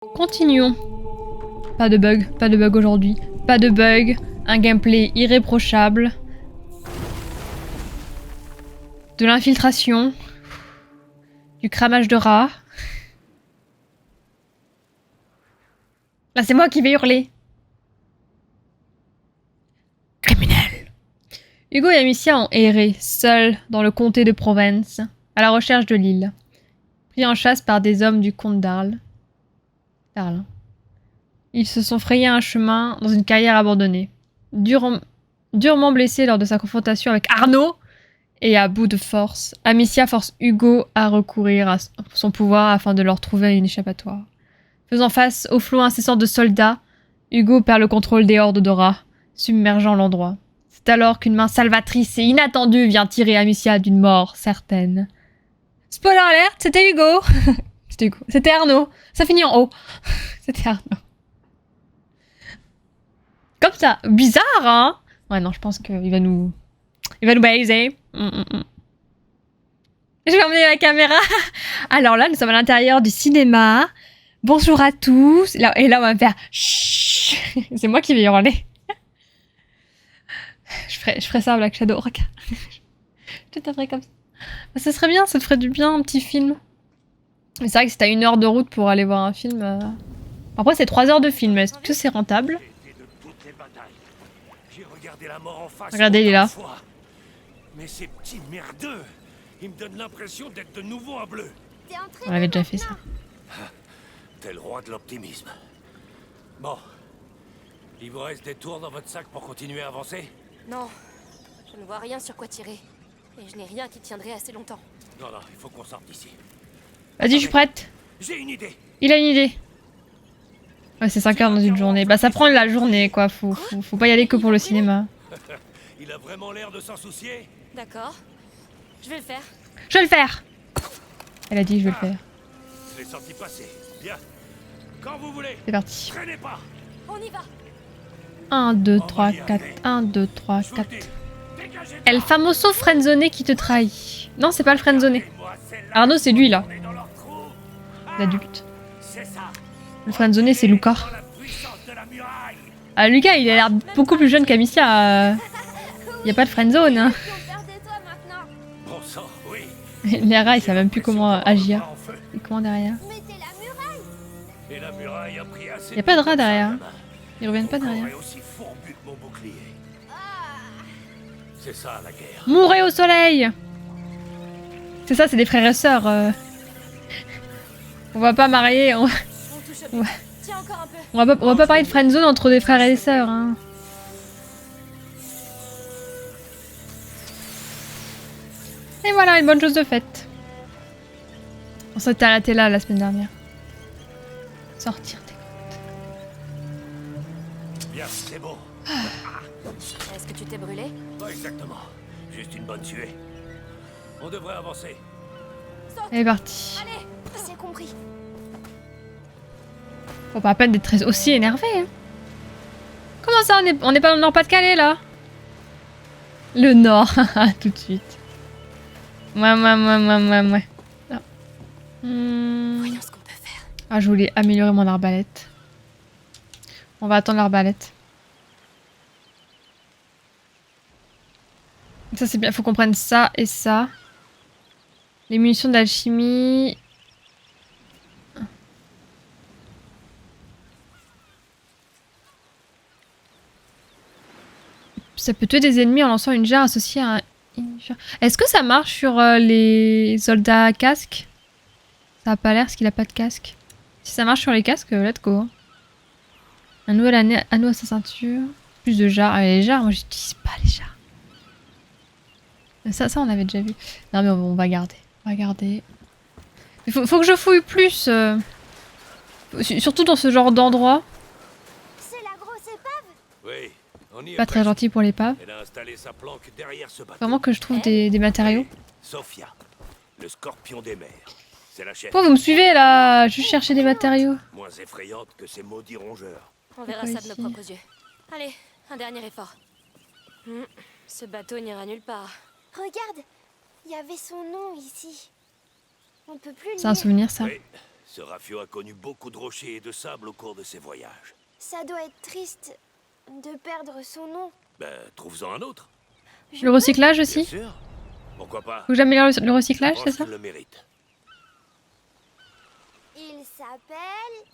Continuons. Pas de bug aujourd'hui. Pas de bug, un gameplay irréprochable. De l'infiltration. Du cramage de rats. Là, c'est moi qui vais hurler. Criminel. Hugo et Amicia ont erré, seuls, dans le comté de Provence, à la recherche de l'île. Pris en chasse par des hommes du comte d'Arles. Ils se sont frayés un chemin dans une carrière abandonnée. Durement blessé lors de sa confrontation avec Arnaud, et à bout de force, Amicia force Hugo à recourir à son pouvoir afin de leur trouver une échappatoire. Faisant face au flot incessant de soldats, Hugo perd le contrôle des hordes de rats, submergeant l'endroit. C'est alors qu'une main salvatrice et inattendue vient tirer Amicia d'une mort certaine. Spoiler alert, c'était Hugo. C'était Arnaud. Ça finit en haut. C'était Arnaud. Comme ça. Bizarre, hein? Ouais, non, je pense qu'il va nous... Il va nous baiser. Je vais emmener la caméra. Alors là, nous sommes à l'intérieur du cinéma. Bonjour à tous. Et là, on va me faire... Chut. C'est moi qui vais hurler. Je ferai ça à Black Shadow. Regarde. Je te taperai comme ça. Ça serait bien, ça te ferait du bien, un petit film. Mais c'est vrai que si t'as 1 heure de route pour aller voir un film... Après, c'est 3 heures de film. Est-ce que c'est rentable? Regardez, il est là. Mais ces petits merdeux, ils me donnent l'impression d'être de nouveau un bleu. On avait déjà fait ça. T'es le roi de l'optimisme. Bon. Il vous reste des tours dans votre sac pour continuer à avancer? Non. Je ne vois rien sur quoi tirer. Et je n'ai rien qui tiendrait assez longtemps. Non, il faut qu'on sorte d'ici. Vas-y, je suis prête. J'ai une idée. Il a une idée. Ouais, c'est 5 heures dans une journée. Bah, ça prend la journée, quoi. Faut pas y aller que pour le cinéma. Il a vraiment l'air de s'en soucier. D'accord. Je vais le faire. Je vais le faire. Elle a dit je vais le faire. Je l'ai senti passer. Bien. Quand vous voulez. C'est parti. Traînez pas. On y va. 1, 2, 3, 4. 1, 2, 3, 4. El famoso friendzoné qui te trahit. Non, c'est pas le friendzoné. Arnaud, c'est lui, là. L'adulte. Le friendzoné, c'est Luca. Ah, Lucas, il a l'air beaucoup plus jeune qu'Amicia. Y a pas de friendzone, hein. Bon sang, oui. Les rats, ils savent même plus comment agir. Et comment derrière? Et la muraille a pris assez. Y a pas de rats derrière. Ils reviennent pas derrière. Aussi fourbu que mon bouclier. C'est ça la guerre. Mourez au soleil! C'est ça, c'est des frères et sœurs. On va pas marier. On va pas parler de friendzone entre des frères et des sœurs. Hein. Et voilà, une bonne chose de faite. On s'était arrêté là la semaine dernière. Sortir tes côtes. Bien, c'est bon. Est-ce que tu t'es brûlé? Pas exactement. Juste une bonne tuée. On devrait avancer. Elle est partie. Allez, c'est compris. Faut pas à peine d'être aussi énervé. Hein. Comment ça, on est pas dans le Nord-Pas-de-Calais là? Le Nord, tout de suite. Ouais. Voyons ce qu'on peut faire. Ah, je voulais améliorer mon arbalète. On va attendre l'arbalète. Ça c'est bien, faut qu'on prenne ça et ça. Les munitions d'alchimie. Ça peut tuer des ennemis en lançant une jarre associée à un... Est-ce que ça marche sur les soldats à casque? Ça a pas l'air parce qu'il a pas de casque. Si ça marche sur les casques, let's go. Un nouvel anneau à sa ceinture. Plus de jarres. Ah, les jarres, moi j'utilise pas les jarres. Ça on avait déjà vu. Non mais on va garder. On va garder. Il faut que je fouille plus. Surtout dans ce genre d'endroit. C'est la grosse épave? Oui. On y est Pas très gentil pour l'épave. Elle a installé sa planque derrière ce bateau. Vraiment que je trouve des matériaux. Sophia, le scorpion des mers. C'est la chef. Pourquoi vous me suivez là? Je cherchais des matériaux. Moins effrayante que ces maudits rongeurs. On verra ça de nos propres yeux. Allez, un dernier effort. Ce bateau n'ira nulle part. Regarde, il y avait son nom ici. On ne peut plus le C'est un lire. souvenir ça. Oui, Ce Rafio a connu beaucoup de rochers et de sable au cours de ses voyages. Ça doit être triste de perdre son nom. Ben, trouve-en un autre. Le recyclage Bien aussi. sûr. Pourquoi pas? Faut que j'améliore le Je recyclage, pense c'est ça? qu'il le mérite. Il s'appelle...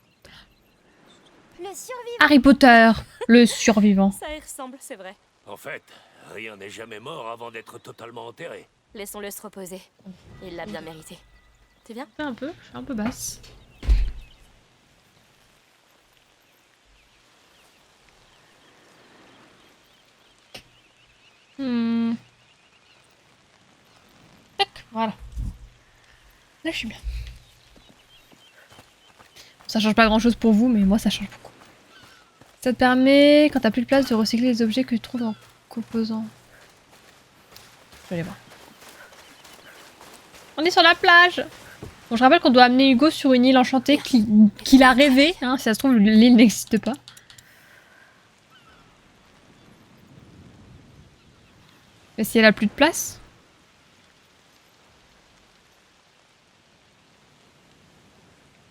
Le survivant. Harry Potter, le survivant. Ça y ressemble, c'est vrai. En fait, rien n'est jamais mort avant d'être totalement enterré. Laissons-le se reposer. Il l'a bien mérité. T'es bien? Je suis un peu basse. Tac, voilà. Là, je suis bien. Ça change pas grand chose pour vous, mais moi, ça change beaucoup. Ça te permet, quand t'as plus de place, de recycler les objets que tu trouves en composant. Je vais aller voir. On est sur la plage! Bon, je rappelle qu'on doit amener Hugo sur une île enchantée qu'il a rêvé. Hein, si ça se trouve, l'île n'existe pas. Mais si elle a plus de place.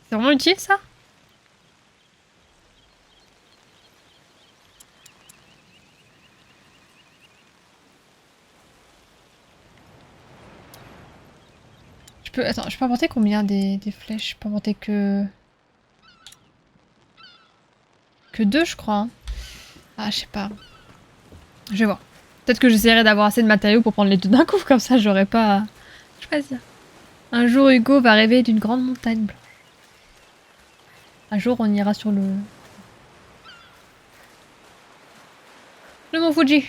C'est vraiment utile ça? Attends, je peux apporter combien des flèches? Je peux apporter que 2 je crois. Hein. Ah je sais pas. Je vais voir. Peut-être que j'essaierai d'avoir assez de matériaux pour prendre les deux d'un coup, comme ça j'aurai pas à choisir. Un jour Hugo va rêver d'une grande montagne blanche. Un jour on ira sur le mont Fuji.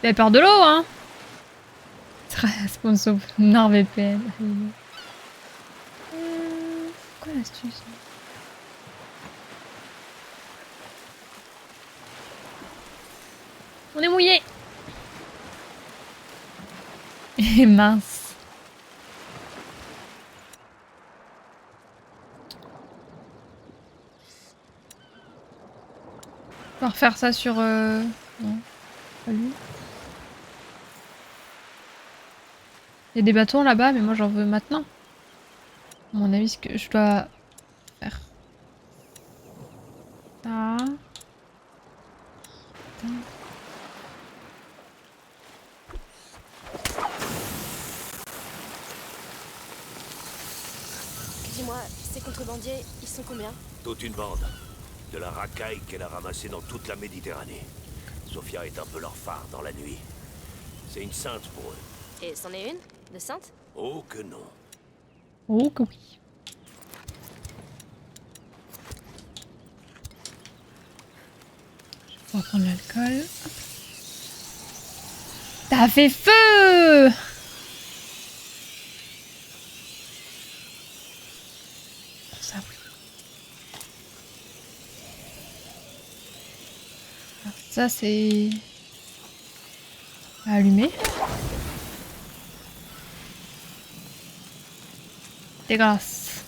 Il a peur de l'eau, hein. Sponsor NordVPN. Quoi l'astuce? On est mouillé. Et mince. On va refaire ça sur... Non, pas lui. Il y a des bâtons là-bas, mais moi j'en veux maintenant. À mon avis, ce que je dois faire. Ça. Dis-moi, ces contrebandiers, ils sont combien? Toute une bande. De la racaille qu'elle a ramassée dans toute la Méditerranée. Sophia est un peu leur phare dans la nuit. C'est une sainte pour eux. Et c'en est une? De sainte? Oh que non. Oh que oui. On va prendre l'alcool. T'as fait feu! Ça oui. Alors, ça c'est allumé. Dégueulasse.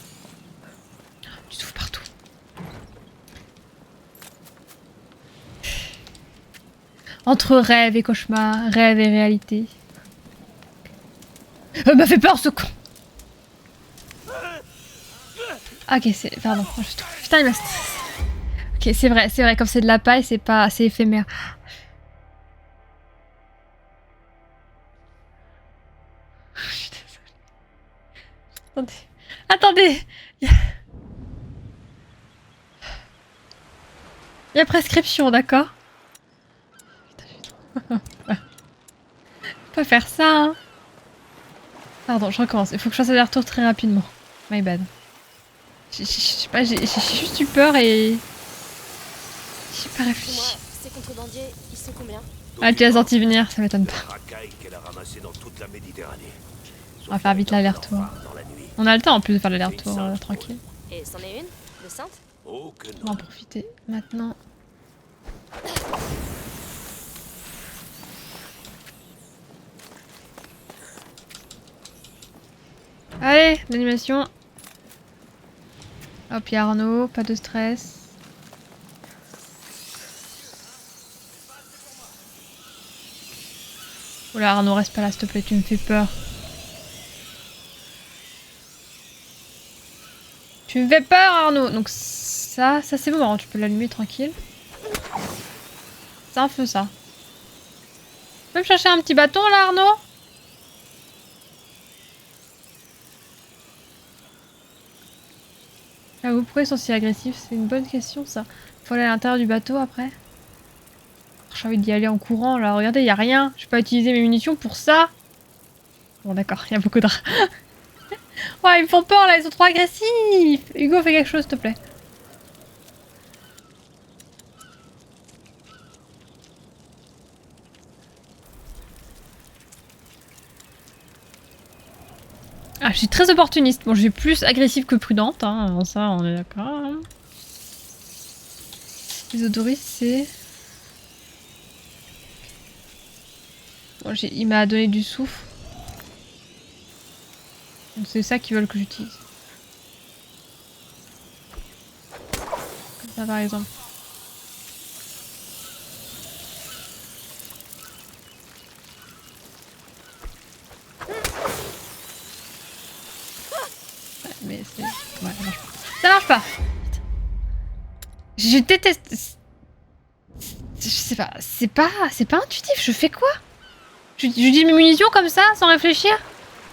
Tu souffles partout. Entre rêve et cauchemar, rêve et réalité. M'a fait peur ce con. Ok, c'est... Pardon. Putain, il m'a... Ok, c'est vrai, comme c'est de la paille, c'est pas assez éphémère. Attendez. Attendez. Il y a prescription, d'accord? Pas faire ça, hein. Pardon, je recommence. Il faut que je fasse aller-retour très rapidement. My bad. Je sais pas, j'ai juste eu peur et... J'ai pas réfléchi. Dis-moi, ces contrebandiers, ils sont combien? Ah, tu l'as senti venir, ça m'étonne De pas. la racaille qu'elle a ramassée dans toute la Méditerranée. On va faire vite l'aller-retour. On a le temps en plus de faire l'aller-retour tranquille. Et c'en est une? De sainte? Oh que On va en profiter maintenant. Allez, l'animation. Hop, y'a Arnaud, pas de stress. Oula, Arnaud, reste pas là, s'il te plaît, tu me fais peur. Tu me fais peur, Arnaud. Donc ça c'est bon, tu peux l'allumer tranquille. C'est un feu, ça. Tu peux me chercher un petit bâton, là, Arnaud? J'avoue, pourquoi ils sont si agressifs? C'est une bonne question, ça. Faut aller à l'intérieur du bateau, après. J'ai envie d'y aller en courant, là. Regardez, y a rien. Je vais pas utiliser mes munitions pour ça. Bon, d'accord, il y a beaucoup de... Ouais, ils me font peur, là. Ils sont trop agressifs. Hugo, fais quelque chose, s'il te plaît. Ah, je suis très opportuniste. Bon, je suis plus agressive que prudente, hein. Ça, on est d'accord. Hein. Les odoris, c'est... Bon, il m'a donné du souffle. Donc c'est ça qu'ils veulent que j'utilise. Comme ça, par exemple. Ouais, mais c'est... Ouais, ça marche pas. Ça marche pas. Je déteste... Je sais pas, c'est pas intuitif, je fais quoi? Je dis mes munitions comme ça, sans réfléchir?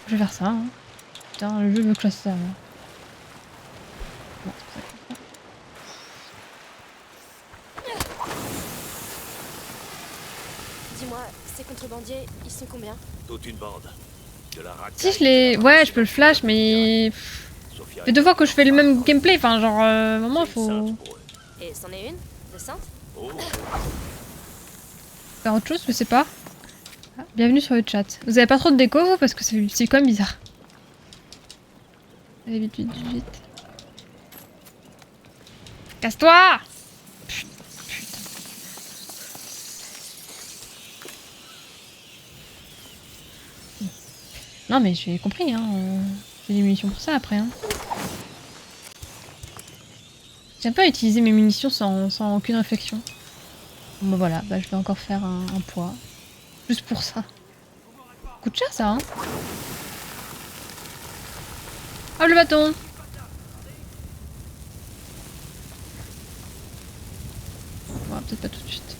Je vais faire ça, hein. Putain, le jeu veut que je fasse ça. Hein. Non, c'est pas ça. Dis-moi, ces contrebandiers, ils sont combien? Toute une bande. De la racaille, Si je les... Ouais, je peux le flash, mais... Sophia Ça fait 2 fois que je fais le même gameplay, enfin genre... à un moment, c'est une faut... sainte pour eux. Et c'en est une? De sainte? Oh, Faire autre chose, je sais pas. Ah, bienvenue sur le chat. Vous avez pas trop de déco, vous? Parce que c'est quand même bizarre. Allez, vite, vite, vite, vite. Casse-toi! Putain. Non mais j'ai compris, hein. J'ai des munitions pour ça après, hein. J'aime pas utiliser mes munitions sans aucune réflexion. Bon bah voilà, bah je vais encore faire un poids. Juste pour ça. Coûte cher ça, hein. Hop le bâton! Bon, peut-être pas tout de suite.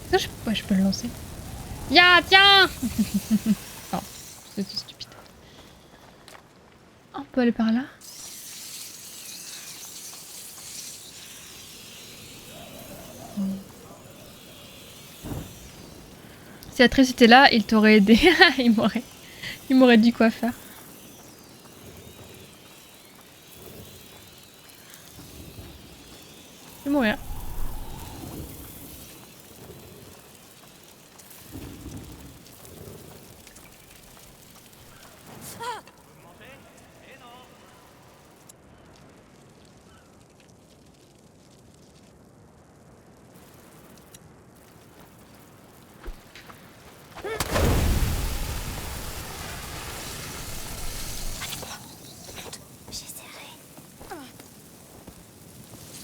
Ça, ouais, je peux le lancer. Ya, tiens! Non, c'était stupide. On peut aller par là? Si Atrice était là, il t'aurait aidé. il m'aurait dit quoi faire. Je vais mourir.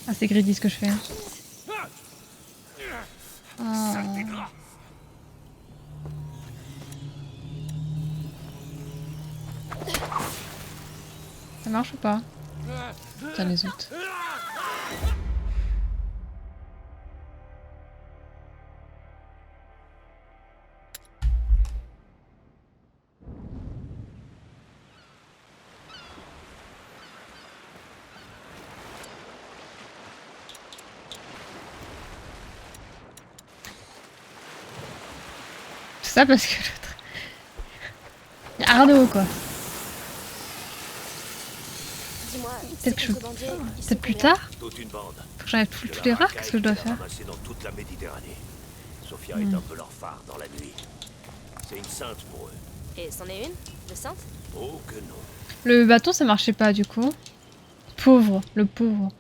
Ah, c'est greedy ce que je fais. Hein. Oh. Ça marche ou pas? Putain, les autres. Tout ça parce que l'autre... Il y a Arnaud, quoi. Dis-moi, Peut-être que je... contrebandiers, ils sont Peut-être plus combien? tard? toute une bande. Faut que j'enlève tous les rares, qu'est-ce que je dois faire? Ramassés dans toute la Méditerranée. Sophia est un peu leur phare dans la nuit. C'est une sainte pour eux. Et c'en est une? De sainte? Oh que non. Le bâton, ça marchait pas, du coup. Pauvre, le pauvre.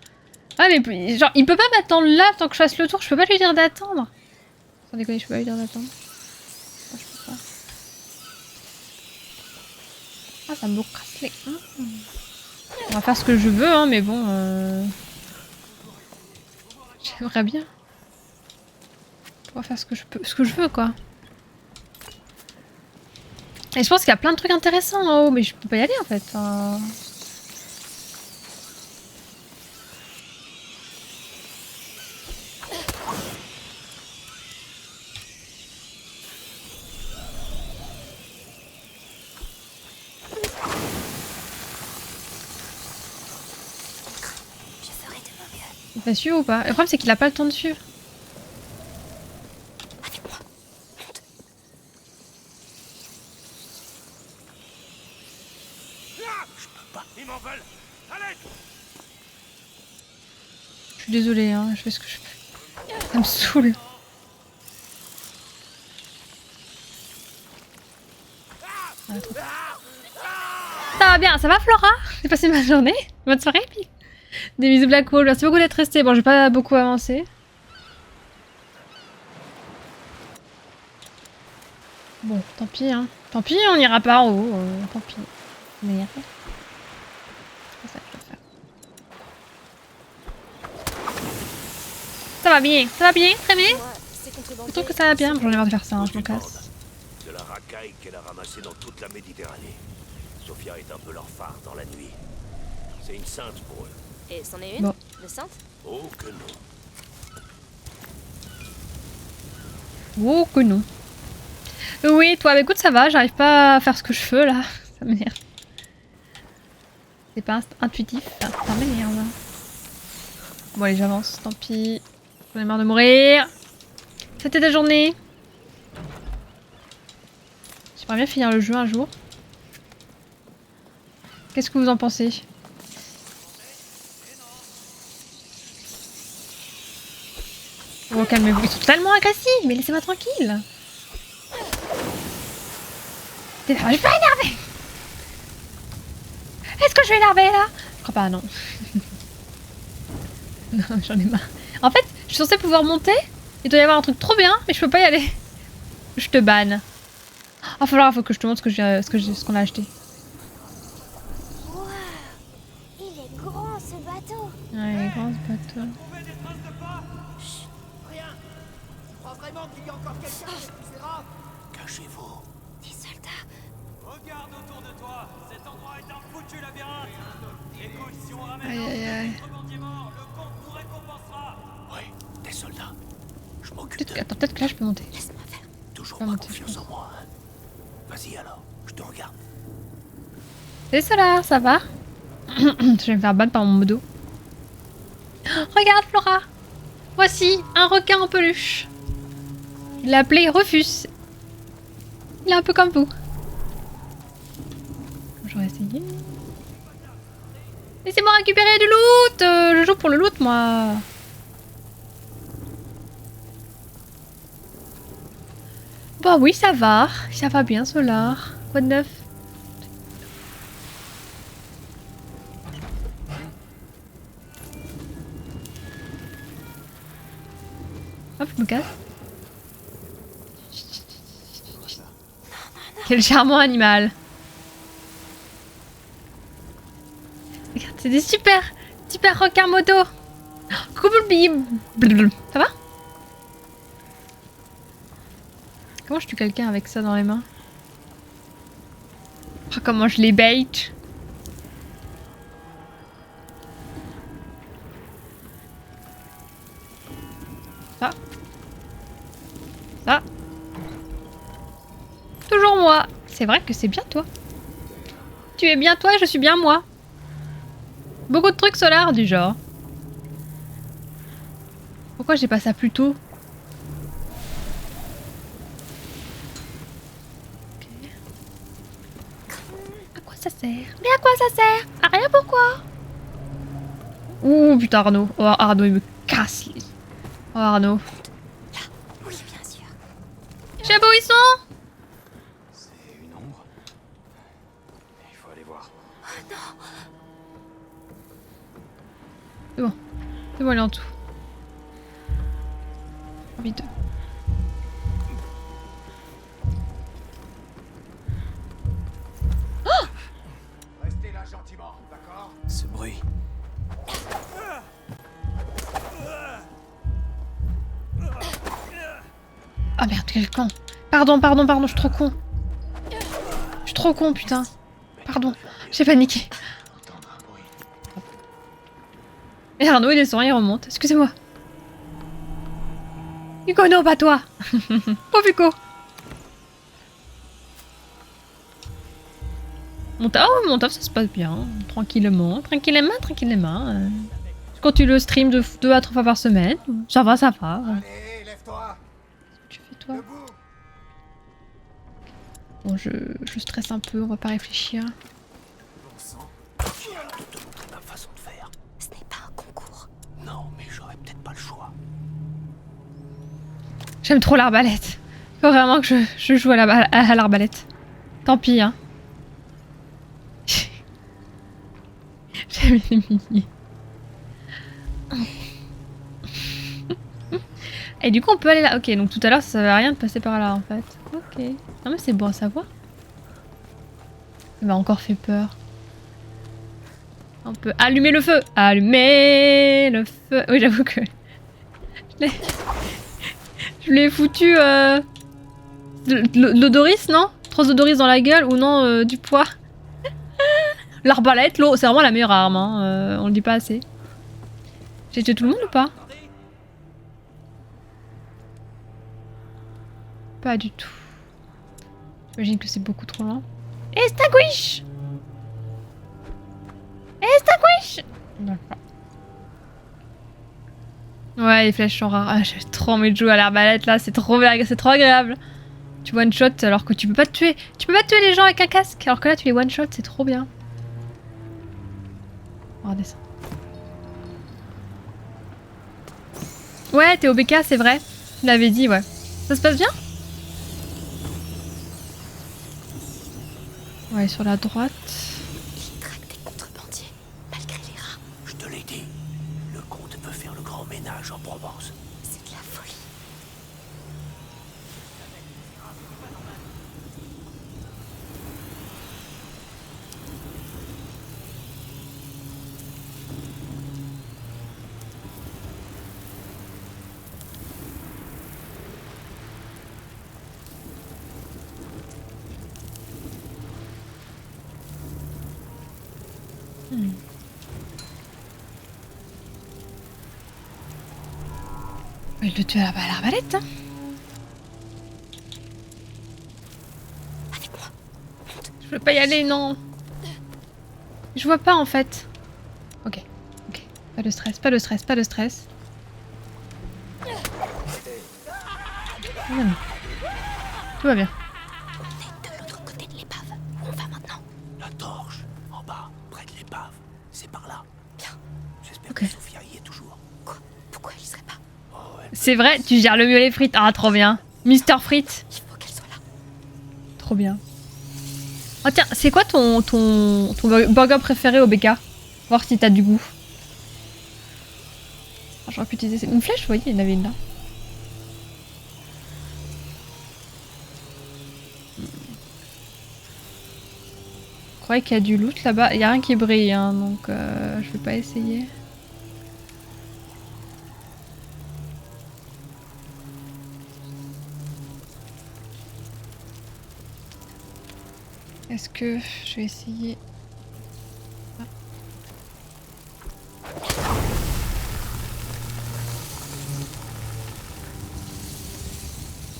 Ah, mais genre, il peut pas m'attendre là tant que je fasse le tour, je peux pas lui dire d'attendre. Sans déconner, je peux pas lui dire d'attendre. Ah, je peux pas. Ah, ça me casse les... On va faire ce que je veux, hein, mais bon... J'aimerais bien. On va faire ce que je veux, quoi. Et je pense qu'il y a plein de trucs intéressants en haut, mais je peux pas y aller en fait. Enfin... Je ferai de mon mieux. Il va suivre ou pas? Le problème c'est qu'il a pas le temps de suivre. Avec moi. Monte. Je peux pas. Ils m'en veulent. Allez. Je suis désolée, hein, je fais ce que je peux. Ça me saoule. Ah, trop. Ça va bien, ça va Flora? J'ai passé ma journée, bonne soirée, puis des bisous Black Hole, merci beaucoup d'être resté. Bon, j'ai pas beaucoup avancé. Bon, tant pis, hein. Tant pis, on ira pas en haut, tant pis. On ira pas. C'est ça que je dois faire. Ça va bien, très bien. Moi, c'est contrebandé. Je trouve que ça va bien, j'en ai marre de faire ça, hein, je m'en Aucune casse. bande. De la racaille qu'elle a ramassée dans toute la Méditerranée. Sophia est un peu leur phare dans la nuit. C'est une sainte pour eux. Et c'en est une Bon. de sainte? Oh que non. Oh que non. Oui, toi, bah, écoute, ça va, j'arrive pas à faire ce que je veux là. Ça m'énerve. C'est pas intuitif, ça m'énerve. Bon, allez, j'avance, tant pis. J'en ai marre de mourir. C'était ta journée. J'aimerais bien finir le jeu un jour. Qu'est-ce que vous en pensez? Oh, calmez-vous, ils sont tellement agressifs, mais laissez-moi tranquille. Je vais pas énerver. Est-ce que je vais énerver là? Je crois pas, non. Non, j'en ai marre. En fait, je suis censée pouvoir monter. Il doit y avoir un truc trop bien, mais je peux pas y aller. Je te banne. Ah, faut que je te montre ce qu'on a acheté. Waouh. Il est grand ce bateau. Ouais, il est grand ce bateau. Cachez-vous. Des soldats. Regarde autour de toi, cet endroit est un foutu labyrinthe. Écoute, si on ramène Aïe, aïe, aïe. un contrebandier mort, le comte nous récompensera. Ouais, des soldats. Je m'occupe d'eux. Attends, peut-être que là je peux monter. Laisse-moi faire. Toujours Ah, pas monter, confiance en moi. Hein. Vas-y alors, je te regarde. C'est cela, ça va? Je vais me faire ban par mon modo. Regarde Flora. Voici un requin en peluche. Il l'a appelé Rufus. Il est un peu comme vous. J'aurais essayé. Laissez-moi récupérer du loot. Je joue pour le loot, moi. Bah oui, ça va bien, Solar. Quoi de neuf? Hop, je me casse. Quel charmant animal. Regarde, c'est des super requins moto. Ça va? Comment je tue quelqu'un avec ça dans les mains? Oh, comment je les bait. Ça. Ça. Toujours moi. C'est vrai que c'est bien toi. Tu es bien toi et je suis bien moi. Beaucoup de trucs solaires du genre. Pourquoi j'ai pas ça plus tôt? Ok. À quoi ça sert? Mais à quoi ça sert? À rien, pourquoi? Ouh putain Arnaud. Oh Arnaud il me casse les... Oh Arnaud. Oui, bien sûr. Chabot ils sont? C'est une ombre. Il faut aller voir. C'est bon. C'est bon, elle est en tout. Vite. Restez là gentiment, d'accord? Ce bruit. Ah merde, quel con. Pardon, je suis trop con. trop con, putain. Pardon, j'ai paniqué. Et Arnaud, il descend, il remonte. Excusez-moi. Hugo, non, pas toi. Pauvre Hugo. Mon taf, ça se passe bien. Tranquillement. Je continue le stream 2 à 3 fois par semaine. Ça va. Allez, lève-toi. Tu fais toi. Bon, je stresse un peu, on va pas réfléchir. Bon sang. Je viens de te montrer ma façon de faire. Ce n'est pas un concours. Non, mais j'aurais peut-être pas le choix. J'aime trop l'arbalète. Faut vraiment que je joue à l'arbalète. Tant pis, hein. J'aime les milliers. Et du coup, on peut aller là. Ok, donc tout à l'heure, ça servait à rien de passer par là, en fait. Ok. Non, mais c'est bon à savoir. Ça m'a encore fait peur. On peut allumer le feu. Allumer le feu. Oui, j'avoue que... Je l'ai foutu... de l'odoris, non? 3 odoris dans la gueule ou non, du poids. L'arbalète, l'eau, c'est vraiment la meilleure arme, hein. On le dit pas assez. J'ai tué tout le monde ou pas? Pas du tout. J'imagine que c'est beaucoup trop loin. Extinguish! D'accord. Ouais, les flèches sont rares. Ah, j'ai trop envie de jouer à l'arbalète là, c'est trop agréable. Tu one shot alors que tu peux pas te tuer. Tu peux pas tuer les gens avec un casque, alors que là tu les one shot, c'est trop bien. Regardez ça. Ouais, t'es au BK, c'est vrai. Tu l'avais dit, ouais. Ça se passe bien? Ouais, sur la droite. Il traque des contrebandiers, malgré les rats. Je te l'ai dit. Le comte peut faire le grand ménage en Provence. C'est de la folie. Il le tue à l'arbalète, hein. Avec moi. Je veux pas y aller, non. Je vois pas en fait. Ok. Pas de stress. Non. Tout va bien. On est de l'autre côté de l'épave. Où on va maintenant? La torche, en bas, près de l'épave. C'est par là. Bien. J'espère Ok. que Sophia y est toujours. Quoi? Pourquoi elle y serait pas? Oh, elle C'est vrai, tu gères le mieux les frites. Ah, trop bien. Mister Frites. Il faut qu'elle soit là. Trop bien. Oh tiens, c'est quoi ton burger préféré au BK? Voir si t'as du goût. Ah, j'aurais pu utiliser une flèche, vous voyez, il y en avait une là. Je croyais qu'il y a du loot là-bas. Il y a rien qui brille, hein, donc je vais pas essayer. Est-ce que je vais essayer... Ah.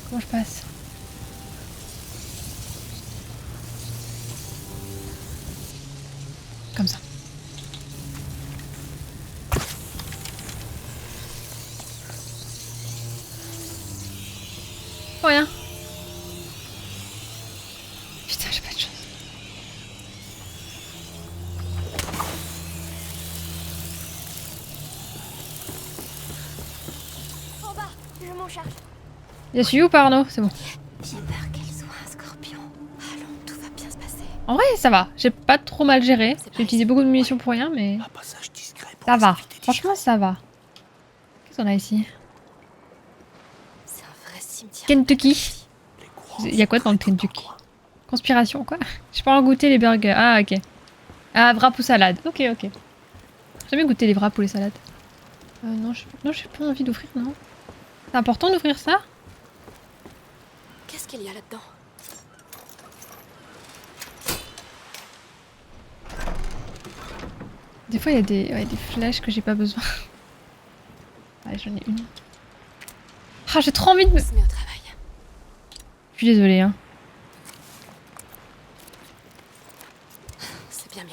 Comment je passe? Comme ça. Oh, rien. Putain, j'ai pas de chance. En bas, je m'en charge. Il y a suivi ou pas, Arnaud? C'est bon. J'ai peur qu'elle soit un scorpion. Allons, tout va bien se passer. En vrai, ça va. J'ai pas trop mal géré. J'ai utilisé beaucoup de munitions pour rien, mais Un passage discret pour ça les va. invités Franchement, ça va. Qu'est-ce qu'on a ici? C'est un vrai cimetière. Kentucky. discrets. Les courants Il y a quoi sont dans le secrets Kentucky? dans le coin. Conspiration, quoi? J'ai pas encore goûté les burgers. Ah, ok. Ah, wrap ou salade. Ok. J'ai jamais goûté les wraps ou les salades. Non, j'ai pas envie d'ouvrir, non. C'est important d'ouvrir ça? Qu'est-ce qu'il y a là-dedans? Des fois, il y a des flèches que j'ai pas besoin. Allez, j'en ai une. Ah, j'ai trop envie de me... On se met au travail. Je suis désolée, hein. C'est bien mieux.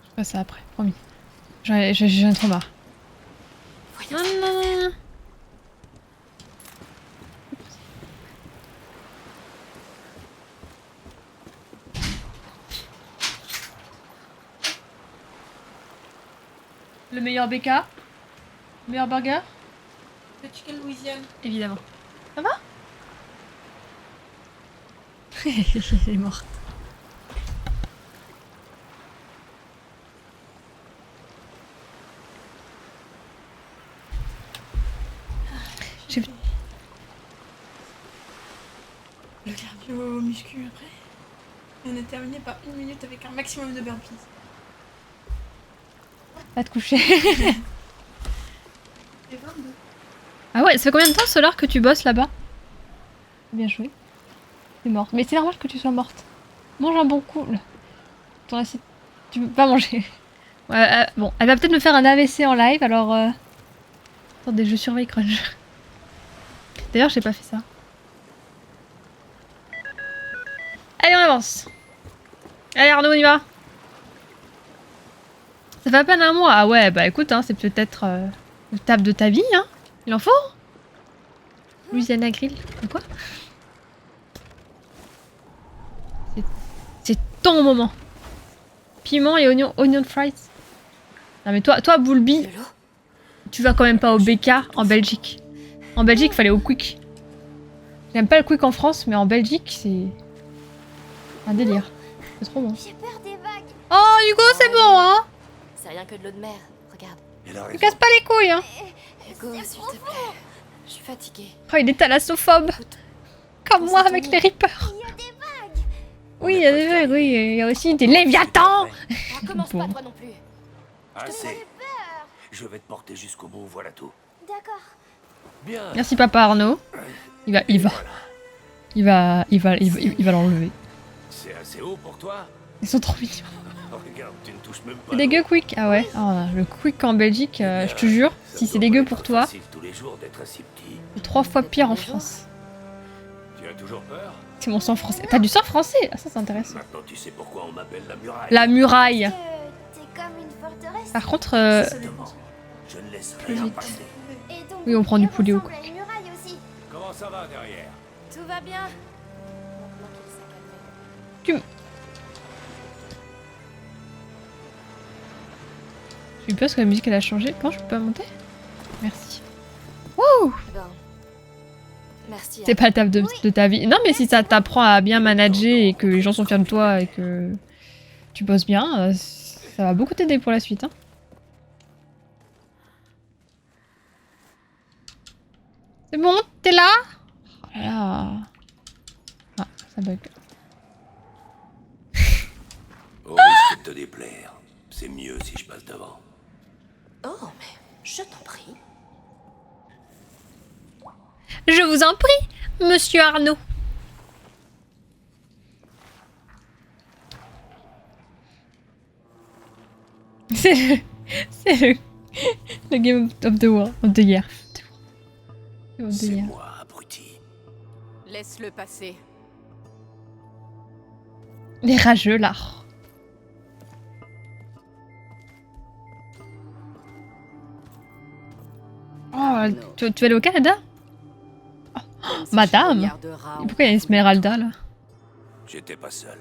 Je ferai ça après, promis. J'en ai trop marre. Voyons. Non, non, non, non. Le meilleur BK? Le meilleur burger? Le chicken Louisiane. Évidemment. Ça va? Elle est morte. J'ai... Le cardio muscu après. Et on est terminé par 1 minute avec un maximum de burpees. Va te coucher. Et 22. Ah ouais, ça fait combien de temps, Solar, que tu bosses là-bas? Bien joué. T'es morte. Mais c'est normal que tu sois morte. Mange un bon coup. Ton assiette... Tu peux pas manger. Ouais, bon, elle va peut-être me faire un AVC en live, alors... Attendez, je surveille Crunch. D'ailleurs, j'ai pas fait ça. Allez, on avance. Allez, Arnaud, on y va. Ça fait à peine un mois. Ah ouais, bah écoute, hein, c'est peut-être le taf de ta vie, hein. Il en faut. Louisiana Grill. De quoi? C'est ton moment. Piment et onion fries. Non mais toi Boulby, De l'eau? tu vas quand même pas au BK en Belgique. En Belgique, fallait au Quick. J'aime pas le Quick en France, mais en Belgique, c'est un délire. C'est trop bon. J'ai peur des vagues. Oh Hugo, c'est bon, hein. C'est rien que de l'eau de mer. Regarde. Elle a Tu raison. casses pas les couilles, hein. Hugo, s'il te plaît. Je suis fatiguée. Oh, il est thalassophobe. Comme moi avec les Reapers. Il y a des vagues. Oui, il y a des vagues, oui. Il y a aussi des Léviathans. Ah, commence Bon. pas toi non plus. Assez. Je vais te porter jusqu'au bout, voilà tout. D'accord. Bien. Merci papa Arnaud. Il va l'enlever. C'est assez haut pour toi? Ils sont trop mignons. Regarde, tu ne touches même pas. C'est dégueu Quick. Ah ouais. Oh, le Quick en Belgique, je te jure, si c'est dégueu pour toi, Tous les jours d'être si petit. c'est 3 fois pire en France. Tu as toujours peur? C'est mon sang français. T'as du sang français? Ah ça c'est intéressant. Maintenant tu sais pourquoi on m'appelle la muraille. La muraille. T'es comme une forteresse. Par contre, Ça dépend. Exactement. Je ne laisse Plus rien vite. passer. Et ton Oui, on prend du poulet bouclier au ressemble à une muraille aussi. Comment ça va derrière? Tout va bien. Maintenant qu'il s'est calmé. j'ai eu peur parce que la musique elle a changé. Comment je peux pas monter? Merci. Wouh! Bon. Merci. C'est pas le taf de ta vie. Non mais si ça t'apprend à bien manager et que les gens sont fiers de toi et que tu bosses bien, ça va beaucoup t'aider pour la suite. Hein. C'est bon? T'es là? Oh là là. Ah, ça bug. Au risque de te déplaire, c'est mieux si je passe devant. Oh, mais je t'en prie. Je vous en prie, monsieur Arnaud. C'est le Game of the War, of the Year. Game of the C'est Year. moi, abruti. Laisse-le passer. Les rageux là. Oh, tu vas aller au Canada? Même si madame. je te regarderas Et pourquoi il y a une Esmeralda là? J'étais pas seul.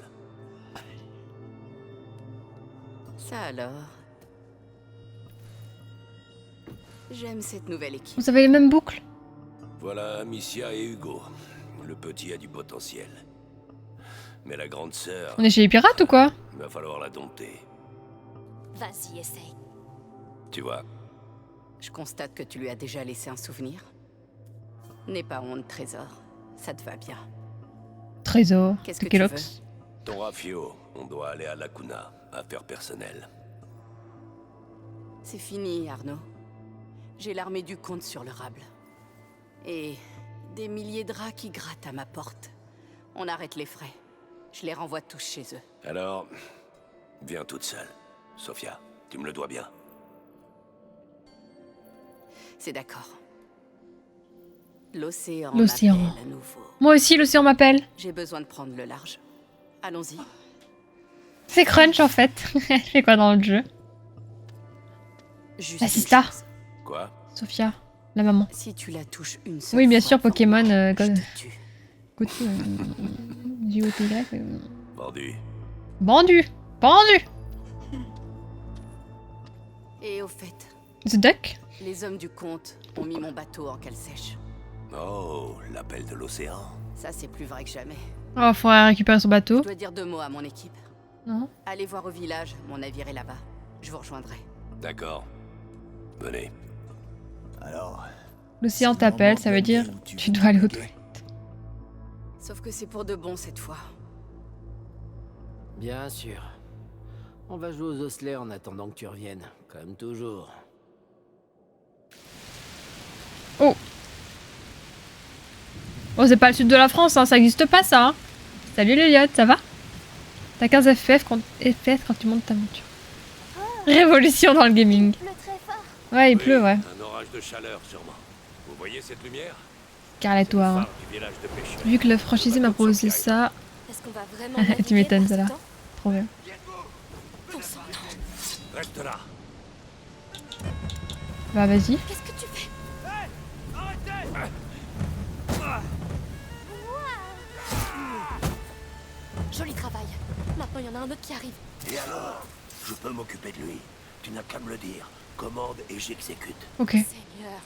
Ça alors. J'aime cette nouvelle équipe. Vous avez les mêmes boucles? Voilà Amicia et Hugo. Le petit a du potentiel. Mais la grande sœur, On est chez les pirates ou quoi? il va falloir la dompter. Vas-y, essaye. Tu vois, Je constate que tu lui as déjà laissé un souvenir. N'aie pas honte, Trésor. Ça te va bien. Trésor. Qu'est-ce de que tu Kellogg's. ton Rafio, on doit aller à Lacuna, affaires personnelles. C'est fini, Arnaud. J'ai l'armée du comte sur le rable. Et des milliers de rats qui grattent à ma porte. On arrête les frais. Je les renvoie tous chez eux. Alors, viens toute seule, Sophia. Tu me le dois bien. C'est d'accord. L'océan L'océan. m'appelle à nouveau. Moi aussi, l'océan m'appelle. J'ai besoin de prendre le large. Allons-y. C'est Crunch en fait. Elle fait quoi dans le jeu? Juste La une Sista. chose. Quoi? Sophia, la maman. Si tu la touches une seule Oui, bien fois, sûr, Pokémon. je God. te tue. Goûter, J-O-T-Y. Vendu. Vendu! Vendu! Et au fait, The Duck? les hommes du comte ont mis mon bateau en cale sèche. Oh, l'appel de l'océan. Ça, c'est plus vrai que jamais. Oh, faudrait récupérer son Je bateau. dois dire 2 mots à mon équipe. Non? Allez voir au village, mon navire est là-bas. Je vous rejoindrai. D'accord. Venez. Alors, L'océan c'est le t'appelle, moment ça de veut dire gagner ou tu veux dois aller au gagner. Sauf que c'est pour de bon cette fois. Bien sûr. On va jouer aux osselets en attendant que tu reviennes, comme toujours. Oh, c'est pas le sud de la France, hein, ça existe pas ça. Hein. Salut Liliot, ça va? T'as 15 FPS quand tu montes ta monture. Révolution dans le gaming. Il pleut très fort. Ouais, il Oui, pleut, ouais. Un orage de chaleur, sûrement. Vous voyez cette lumière? Carle-toi. Hein. Phare du village de pêcheurs. Vu que le franchisé m'a proposé ça, Est-ce qu'on va vraiment naviguer tu m'étonnes, pendant ça là. ce temps? Trop bien. Bon sang, non. Reste là. Bah vas-y. Qu'est-ce que tu fais? Joli travail. Maintenant, il y en a un autre qui arrive. Et alors? Je peux m'occuper de lui. Tu n'as qu'à me le dire. Commande et j'exécute. Ok. Seigneur.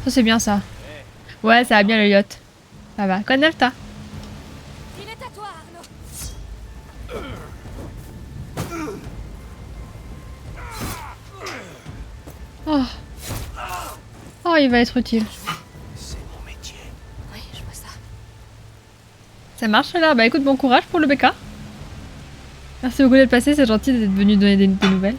Ça c'est bien ça. Ouais, ça va bien le yacht. Ça va. Quoi de neuf, toi? Il est à toi, Arnaud. Oh. Oh, il va être utile. C'est mon métier. Oui, je vois ça. Ça marche là? Bah écoute, bon courage pour le BK. Merci beaucoup d'être passé, c'est gentil d'être venu donner des nouvelles.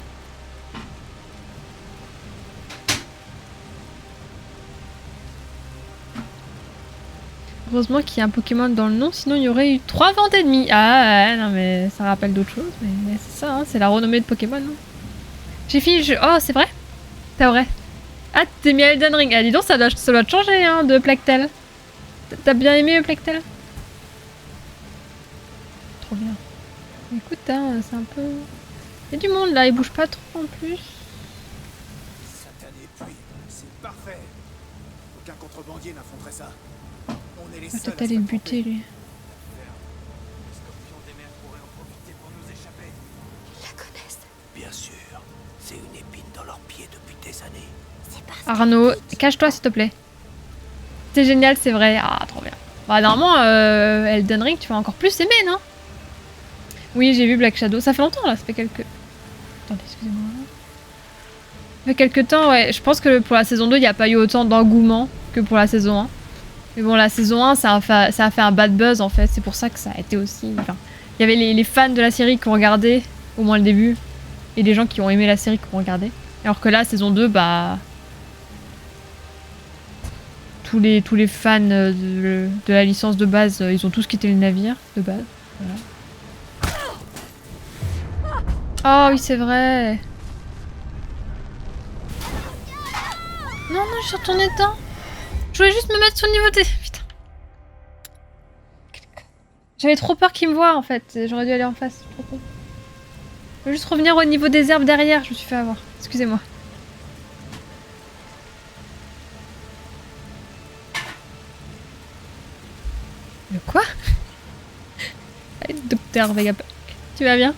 Heureusement qu'il y a un Pokémon dans le nom, sinon il y aurait eu 3 ventes ennemies. Ah ouais, non mais ça rappelle d'autres choses, mais c'est ça, hein, c'est la renommée de Pokémon. Non j'ai fini le jeu. Oh, c'est vrai? C'est vrai. Ah, t'es mis à Elden Ring. Ah, dis donc, ça doit te changer hein, de Plectel. T'as bien aimé Plectel? Trop bien. Écoute, hein, c'est un peu... Il y a du monde là, il bouge pas trop en plus. Satané pluie, c'est parfait. Aucun contrebandier n'affronterait ça. On est les On va seuls peut-être à aller se le faire buter lui. Les scorpions des mers pourraient en profiter pour nous échapper. Ils la connaissent. Bien sûr. C'est une épine dans leurs pieds depuis des années. C'est parce Arnaud, qu'ils piquent. cache-toi s'il te plaît. C'est génial, c'est vrai. Ah, trop bien. Bah normalement, Elden Ring, tu vas encore plus aimer, non? Oui, j'ai vu Black Shadow. Ça fait longtemps là, ça fait quelques... Attendez, excusez-moi. Ça fait quelques temps, ouais. Je pense que pour la saison 2, il n'y a pas eu autant d'engouement que pour la saison 1. Mais bon, la saison 1, ça a fait un bad buzz en fait. C'est pour ça que ça a été aussi... Enfin, il y avait les fans de la série qui ont regardé, au moins le début, et des gens qui ont aimé la série qui ont regardé. Alors que là, saison 2, bah... Tous les fans de la licence de base, ils ont tous quitté le navire de base. Voilà. Oh oui, c'est vrai. Non, non, je suis retournée dedans. Je voulais juste me mettre sur le niveau T. Putain. J'avais trop peur qu'il me voie en fait. J'aurais dû aller en face. C'est trop con. Je veux juste revenir au niveau des herbes derrière. Je me suis fait avoir. Excusez-moi. Le quoi? Allez, docteur Vegapunk. Tu vas bien?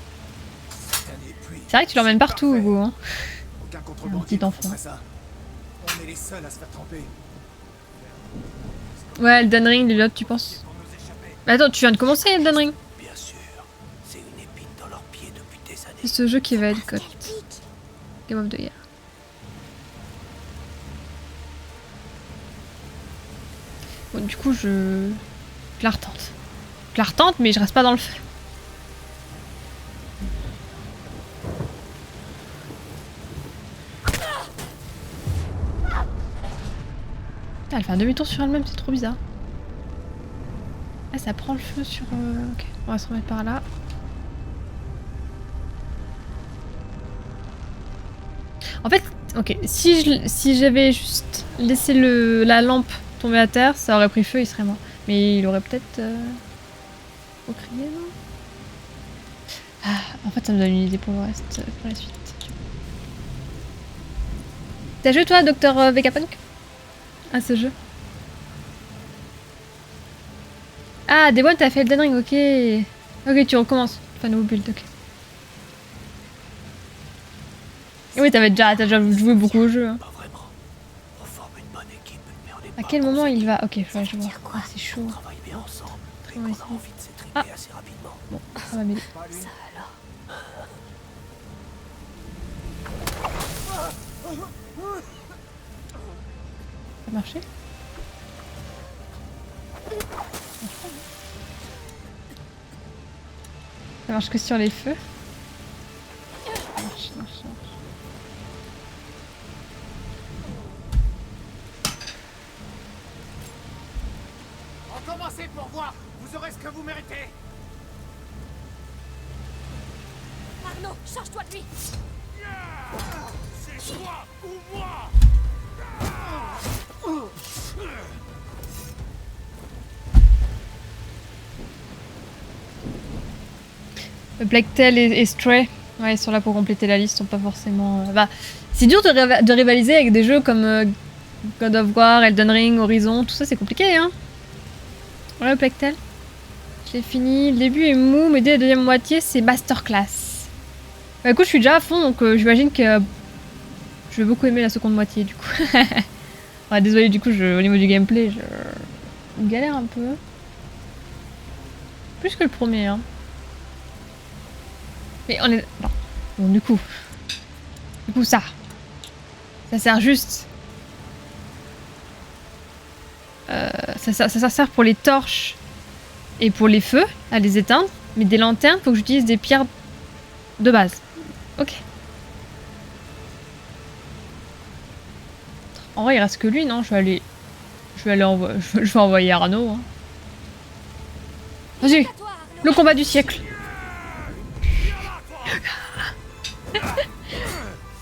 Satané pluie. C'est vrai que tu l'emmènes partout, parfait. Hugo. Hein. Aucun Un contrebandier petit enfant. n'affronterait ça. On est les seuls à se faire tremper. Ouais, Elden Ring, les autres, tu penses? Mais attends, tu viens de commencer Elden Ring? Bien sûr. C'est une épine dans leurs pieds depuis des C'est années. ce jeu qui va être Parce cut. qu'elle pique. Game of the Year. Bon, du coup, je la retente. Je la retente, mais je reste pas dans le feu. Elle fait un demi-tour sur elle-même, c'est trop bizarre. Ah, ça prend le feu sur... Ok, on va se remettre par là. En fait, ok, si j'avais juste laissé la lampe tomber à terre, ça aurait pris feu, il serait mort. Mais il aurait peut-être... Faut crier, non? Ah, en fait, ça me donne une idée pour le reste, pour la suite. T'as joué toi, Dr Vegapunk? À ce jeu? Ah, Day One, t'as fait Elden Ring, ok. Ok, tu recommences. Enfin, nouveau build, ok. Oui, t'as déjà joué beaucoup au jeu. Hein. Pas vraiment. On forme une bonne équipe, mais on est À pas quel moment conseillé. il va? Ok, ouais, je vois. Ah, c'est chaud. On travaille bien ensemble, et Ouais, on a c'est- envie de s'étriper Ah. assez rapidement. Bon, ça va m'aider. Ça alors. Ça a marché? Ça marche que sur les feux? Ça marche, ça marche, ça marche. Recommencez pour voir. Vous aurez ce que vous méritez. Arnaud, charge-toi de lui. C'est toi ou moi. Blacktail et Stray, ouais, ils sont là pour compléter la liste, ils sont pas forcément... Bah, c'est dur de rivaliser avec des jeux comme God of War, Elden Ring, Horizon, tout ça c'est compliqué, hein. Ouais, Blacktail. Je l'ai fini, le début est mou, mais dès la deuxième moitié c'est masterclass. Bah écoute, je suis déjà à fond, donc j'imagine que je vais beaucoup aimer la seconde moitié, du coup. Ouais, désolé, du coup, au niveau du gameplay, je galère un peu. Plus que le premier, hein. Mais on est... Bon, du coup, ça sert juste... ça sert pour les torches et pour les feux, à les éteindre. Mais des lanternes, faut que j'utilise des pierres de base. Ok. En vrai, il reste que lui, non? Je vais envoyer Arnaud. Hein. Vas-y, le combat du siècle.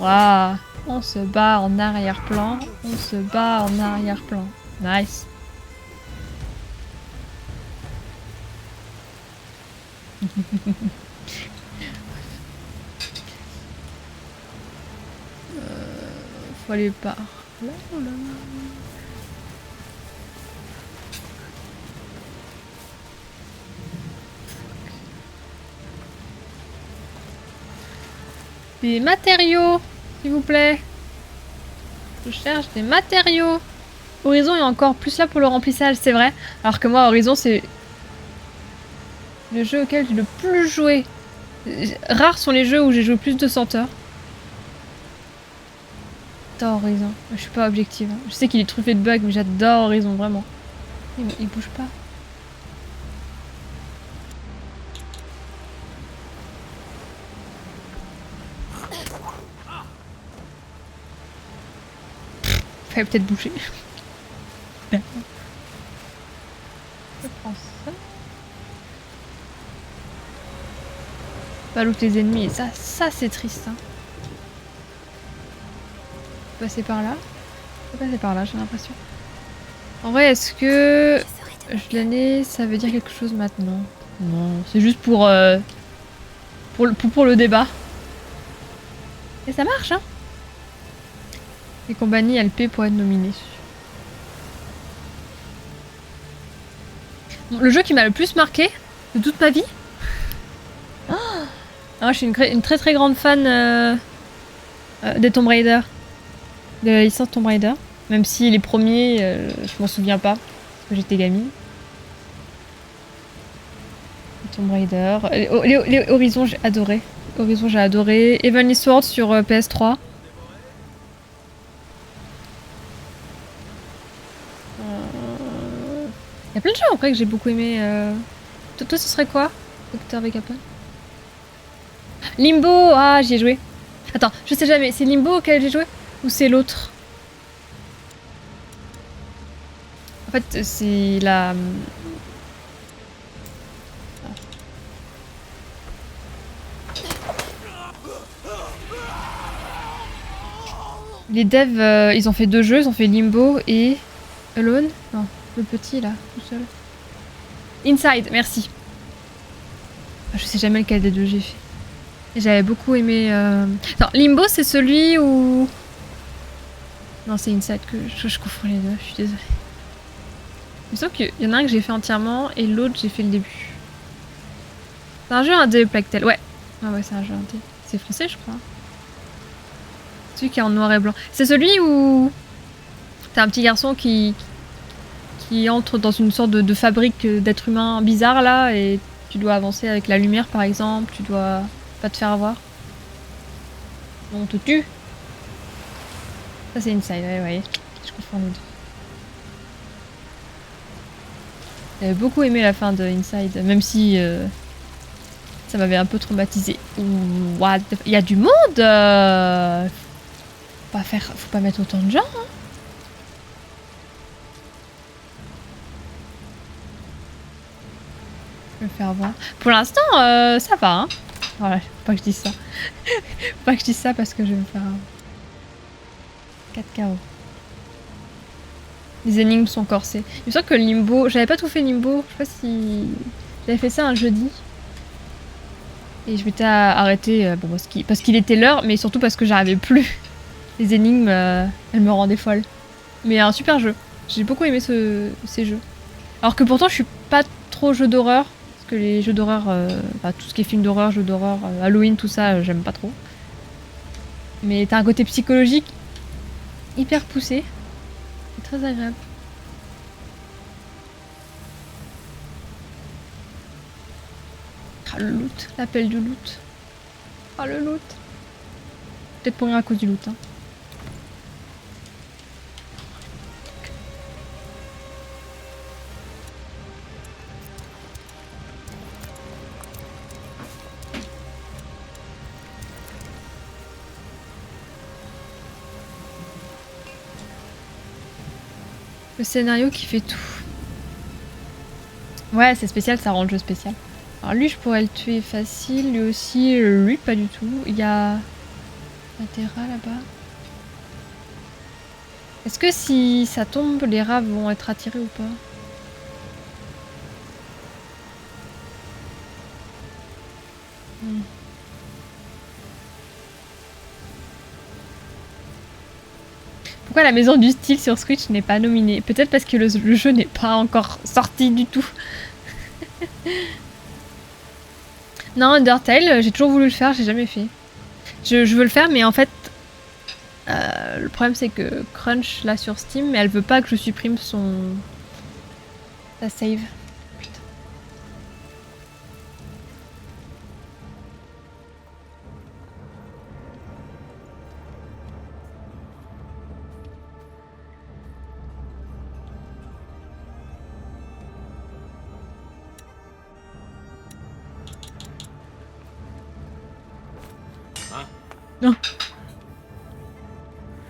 Waouh, on se bat en arrière-plan, on se bat en arrière-plan. Nice. Faut aller par là ou là? Des matériaux, s'il vous plaît. Je cherche des matériaux. Horizon est encore plus là pour le remplissage, c'est vrai. Alors que moi, Horizon, c'est le jeu auquel j'ai le plus joué. Rares sont les jeux où j'ai joué plus de 100 heures. J'adore Horizon. Je suis pas objective. Hein. Je sais qu'il est truffé de bugs, mais j'adore Horizon, vraiment. Il bouge pas. Fallait peut-être bouger. Je prends ça. Pas loot les ennemis, et ça c'est triste. Hein. Passer par là. Faut passer par là, j'ai l'impression. En vrai, est-ce que je l'année, ça veut dire quelque chose maintenant? Non, c'est juste pour le débat. Et ça marche, hein. Les compagnies LP pour être nominées. Bon, le jeu qui m'a le plus marqué de toute ma vie. Ah, je suis une très très grande fan des Tomb Raider. De la licence Tomb Raider. Même si les premiers, je m'en souviens pas. Parce que j'étais gamine. Tomb Raider. Les Horizon, j'ai adoré. Horizon, j'ai adoré. Heavenly Sword sur PS3. Il y a plein de jeux après que j'ai beaucoup aimé. Toi, ce serait quoi, Dr Vegapunk? Limbo! Ah, j'y ai joué. Attends, je sais jamais, c'est Limbo auquel j'ai joué? Ou c'est l'autre? En fait, c'est la... Les devs, ils ont fait 2 jeux, ils ont fait Limbo et Alone. Non, le petit là, tout seul. Inside, merci. Je sais jamais lequel des 2 j'ai fait. J'avais beaucoup aimé... Attends, Limbo c'est celui où... Non, c'est Inside que je confonds les 2, je suis désolée. Il me semble qu'il y en a un que j'ai fait entièrement et l'autre j'ai fait le début. C'est un jeu indé, Plectel, ouais. Ah ouais, c'est un jeu indé. C'est français, je crois. Celui qui est en noir et blanc. C'est celui où t'as un petit garçon qui entre dans une sorte de fabrique d'êtres humains bizarre là et tu dois avancer avec la lumière par exemple, tu dois pas te faire avoir. On te tue. Ça c'est Inside, ouais, ouais. Je confonds les 2. J'avais beaucoup aimé la fin de Inside, même si ça m'avait un peu traumatisé. What the... Il y a du monde Faut pas mettre autant de gens, hein. Je vais me faire voir. Pour l'instant, ça va, hein. Voilà, faut pas que je dise ça. Faut pas que je dise ça parce que je vais me faire 4 KO. Les énigmes sont corsées. Il me semble que Limbo... J'avais pas tout fait Limbo. Je sais pas si... J'avais fait ça un jeudi. Et je m'étais arrêtée bon, parce qu'il était l'heure, mais surtout parce que j'arrivais plus. Les énigmes, elles me rendaient folle. Mais un super jeu. J'ai beaucoup aimé ces jeux. Alors que pourtant, je suis pas trop jeu d'horreur. Parce que les jeux d'horreur, tout ce qui est film d'horreur, jeux d'horreur, Halloween, tout ça, j'aime pas trop. Mais t'as un côté psychologique hyper poussé. C'est très agréable. Ah, le loot, l'appel du loot. Ah, le loot. Peut-être pour rien à cause du loot, hein. Le scénario qui fait tout. Ouais, c'est spécial, ça rend le jeu spécial. Alors lui, je pourrais le tuer facile. Lui aussi, lui, pas du tout. Il y a... la Terra là-bas. Est-ce que si ça tombe, les rats vont être attirés ou pas? Pourquoi la maison du style sur Switch n'est pas nominée? Peut-être parce que le jeu n'est pas encore sorti du tout. Non, Undertale, j'ai toujours voulu le faire, j'ai jamais fait. Je veux le faire, mais en fait, le problème c'est que Crunch là sur Steam, mais elle veut pas que je supprime sa save. Putain. Hein? Non.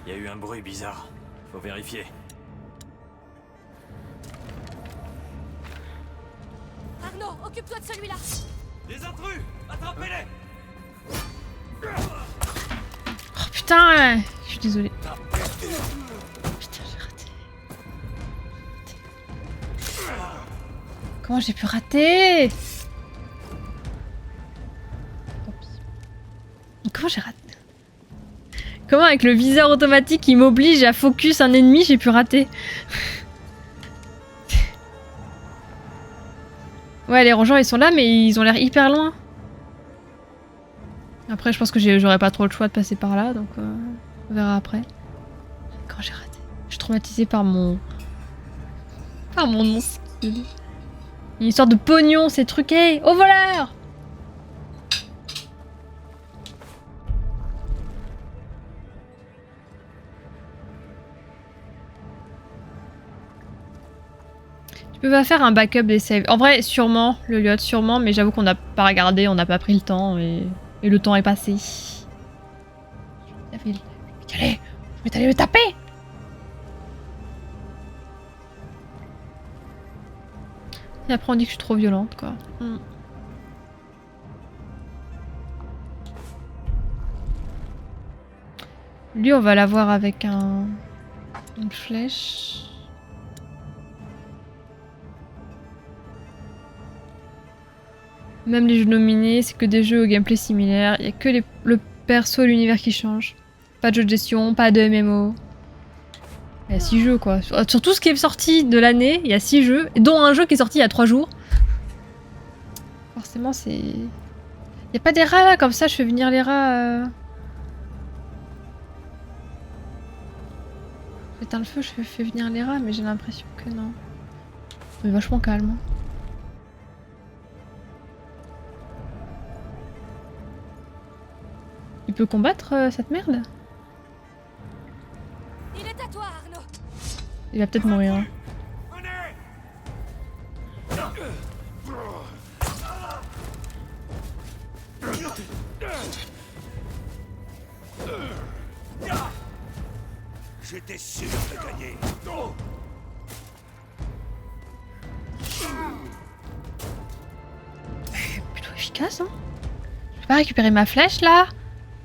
Il y a eu un bruit bizarre. Faut vérifier. Arnaud, occupe-toi de celui-là. Des intrus! Attrapez-les! Oh putain, je suis désolée. Putain, j'ai raté. Comment j'ai pu rater? Tant pis. Comment j'ai raté? Comment avec le viseur automatique qui m'oblige à focus un ennemi, j'ai pu rater? Ouais, les rangeants ils sont là, mais ils ont l'air hyper loin. Après, je pense que j'aurais pas trop le choix de passer par là, donc on verra après. Quand j'ai raté. Je suis traumatisée par mon non-skill. Une histoire de pognon, c'est truqué. Au voleur! Tu peux pas faire un backup des saves. En vrai, sûrement, le Lyot, sûrement, mais j'avoue qu'on n'a pas regardé, on n'a pas pris le temps et le temps est passé. Je vais aller le taper! Et après on dit que je suis trop violente, quoi. Lui, on va l'avoir avec une flèche. Même les jeux nominés, c'est que des jeux au gameplay similaire. Il n'y a que le perso et l'univers qui changent. Pas de jeu de gestion, pas de MMO. Il y a 6 jeux quoi. Sur tout ce qui est sorti de l'année, il y a 6 jeux, dont un jeu qui est sorti il y a 3 jours. Forcément, c'est... Il n'y a pas des rats là, comme ça je fais venir les rats. J'éteins le feu, je fais venir les rats, mais j'ai l'impression que non. C'est vachement calme. Il peut combattre cette merde? Il est à toi, Arnaud. Il va peut-être mourir. Hein. J'étais sûr de gagner. Plutôt efficace, hein. Je vais pas récupérer ma flèche là.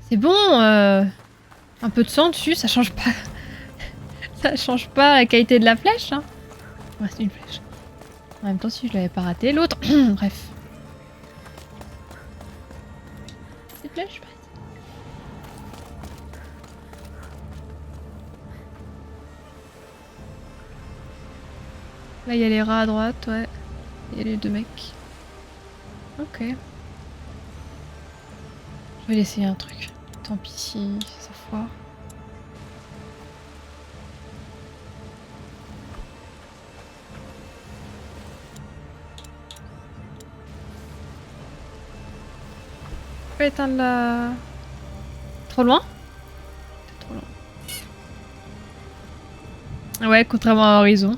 C'est bon. Un peu de sang dessus, ça change pas. Ça change pas la qualité de la flèche. Hein. Ouais, c'est une flèche. En même temps, si je l'avais pas raté, l'autre. Bref. Une flèche, passe. Là, il y a les rats à droite, ouais. Il y a les 2 mecs. Ok. Je vais essayer un truc. Tant pis si ça foire. Je peux éteindre la... Trop loin? C'est trop loin. Ouais, contrairement à Horizon.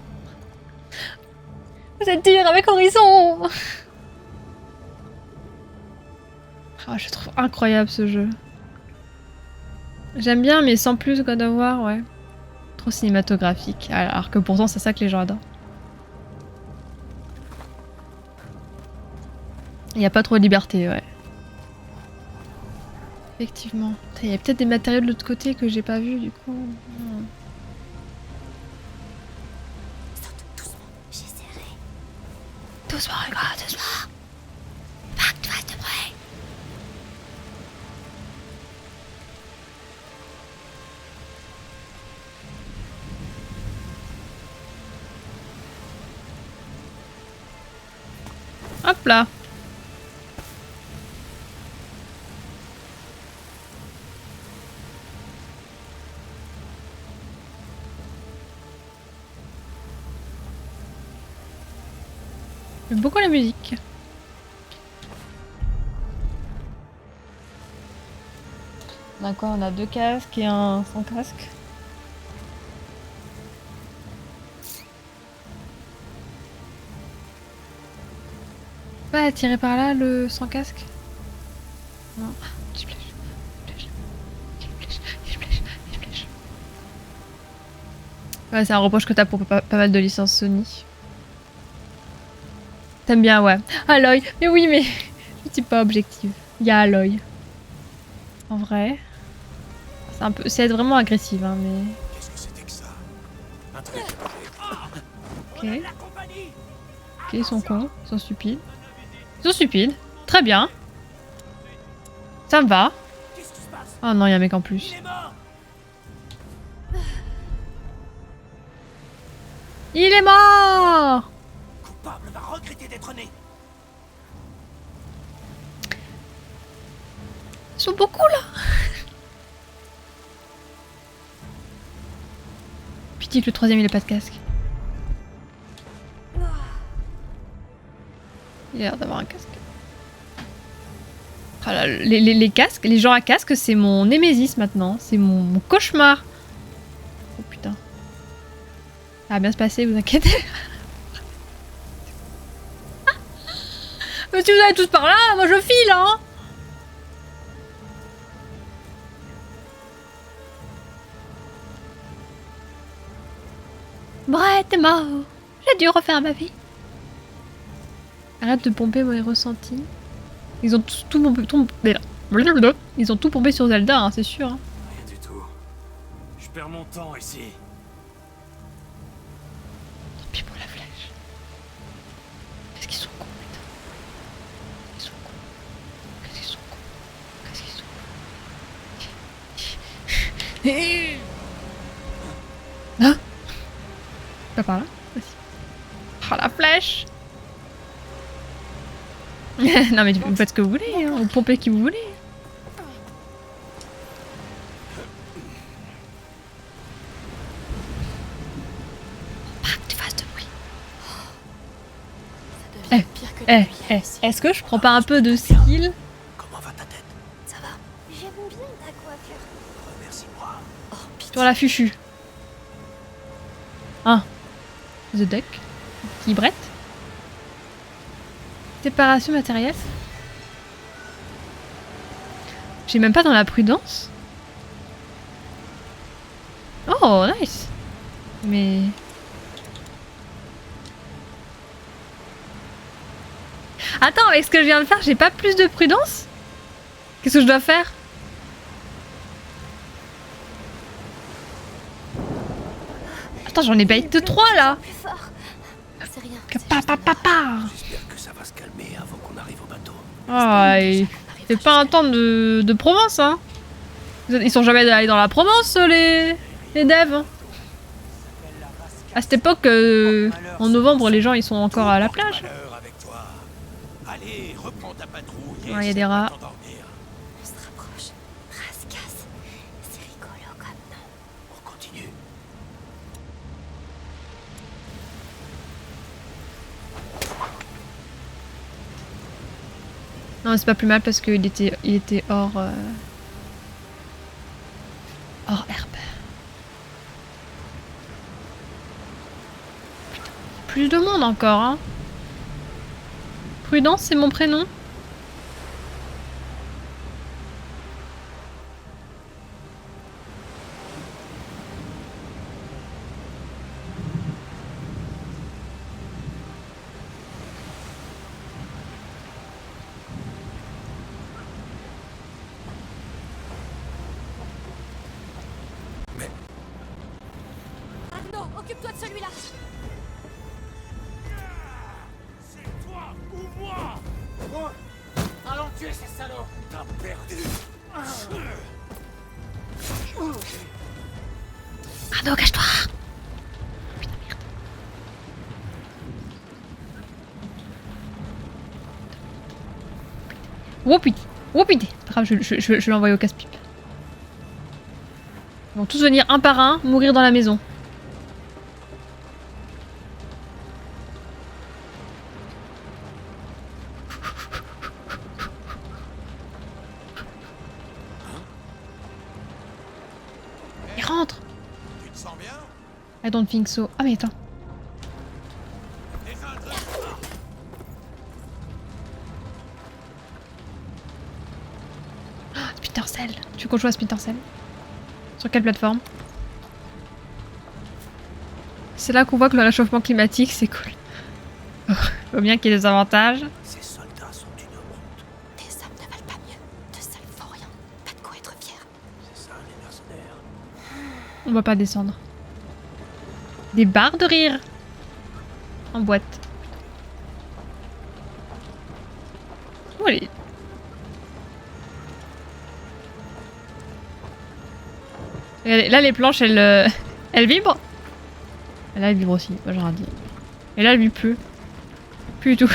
Vous êtes dur avec Horizon! Oh, je trouve incroyable ce jeu. J'aime bien, mais sans plus God of War, ouais. Trop cinématographique. Alors que pourtant, c'est ça que les gens adorent. Il n'y a pas trop de liberté, ouais. Effectivement. Il y a peut-être des matériaux de l'autre côté que j'ai pas vu, du coup. Saute doucement, j'essaierai. Doucement, regarde, doucement. Pas que tu fasses de bruit. Hop là. J'aime beaucoup la musique. D'accord, on a 2 casques et un sans casque. Pas tirer par là le sans casque? Non. Petite flèche. Ouais, c'est un reproche que t'as pour pas mal de licences Sony. T'aimes bien, ouais. Aloy, mais oui, mais je suis pas objective. Il y a Aloy. En vrai. C'est un peu. C'est être vraiment agressive, hein, mais. Qu'est-ce que c'était que ça? Un truc. Ok. Ok, ils sont cons, ils sont stupides. Ils sont stupides. Très bien. Ça me va. Oh non, il y a un mec en plus. Il est mort! Coupable va regretter d'être né. Ils sont beaucoup là. Pitié que le 3ème il a pas de casque. Il a l'air d'avoir un casque. Ah là, les casques, les gens à casque, c'est mon némésis maintenant. C'est mon cauchemar. Oh putain. Ça va bien se passer, vous inquiétez. Mais si vous allez tous par là, moi je file, hein. Brett, t'es mort. J'ai dû refaire ma vie. Arrête de pomper mes ressentis. Ils ont tout pompé. Ils ont tout pompé sur Zelda, hein, c'est sûr. Hein. Rien du tout. perds mon temps ici. Tant pis pour la flèche. Qu'est-ce qu'ils sont cons, putain. Ils sont cons. Qu'est-ce qu'ils sont cons. Qu'est-ce qu'ils sont cons. Hein? Pas par là? Vas-y. Oh la flèche! Non mais vous faites ce que vous voulez, hein. Vous pompez qui vous voulez. Pas que tu fasses de bruit. Ça devient pire que la pluie ici. Est-ce que je prends pas un peu de skill? Comment va ta tête? Ça va. J'aime bien ta coiffure. Remercie-moi. Oh, pitié. Sur la fuchu. Hein? The Duck. Qui brette? Séparation matérielle? J'ai même pas dans la prudence. Oh, nice. Mais... Attends, avec ce que je viens de faire, j'ai pas plus de prudence? Qu'est-ce que je dois faire? Attends, j'en ai baillé de 3 là. Plus fort. C'est rien. J'espère que ça va se calmer avant qu'on arrive au bateau. Ah, c'est pas un temps de Provence, hein. Ils sont jamais allés dans la Provence, les devs. Hein. À cette époque, en novembre, les gens ils sont encore à la plage. Avec toi. Allez, reprends ta patrouille. Ouais, y a des rats. On se rapproche. Rascasse. C'est rigolo comme nom. On continue. Non, c'est pas plus mal parce qu'il était hors hors herbe. Putain, plus de monde encore, hein. Prudence, c'est mon prénom. Arnaud, occupe-toi de celui-là. C'est toi ou moi? Allons tuer ces salauds. T'as perdu. Arnaud, cache-toi. Oh putain, oh putain. Pas grave, je vais l'envoyer au casse-pipe. Ils vont tous venir un par un, mourir dans la maison. Il rentre. Tu te sens bien? I don't think so. Ah mais attends. Ah, Splinter Cell. Tu veux qu'on joue à Splinter Cell? Sur quelle plateforme? C'est là qu'on voit que le réchauffement climatique, c'est cool. Faut bien qu'il y ait des avantages. Ces soldats sont une honte. Tes hommes ne valent pas mieux. De seuls font rien. Pas de quoi être fier. C'est ça, les mercenaires. On va pas descendre. Des barres de rire. En boîte. Où elle est? Et là, les planches, elles vibrent. Et là, elles vibrent aussi. Moi, j'ai rien dit. Et là, elle vibre plus. Plus du tout.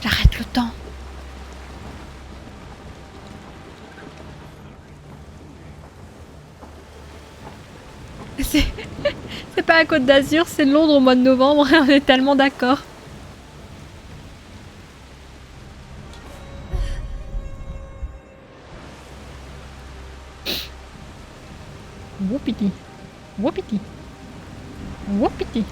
J'arrête le temps. C'est pas la Côte d'Azur, c'est Londres au mois de novembre. On est tellement d'accord. Whoopity. Whoopity. Whoopity.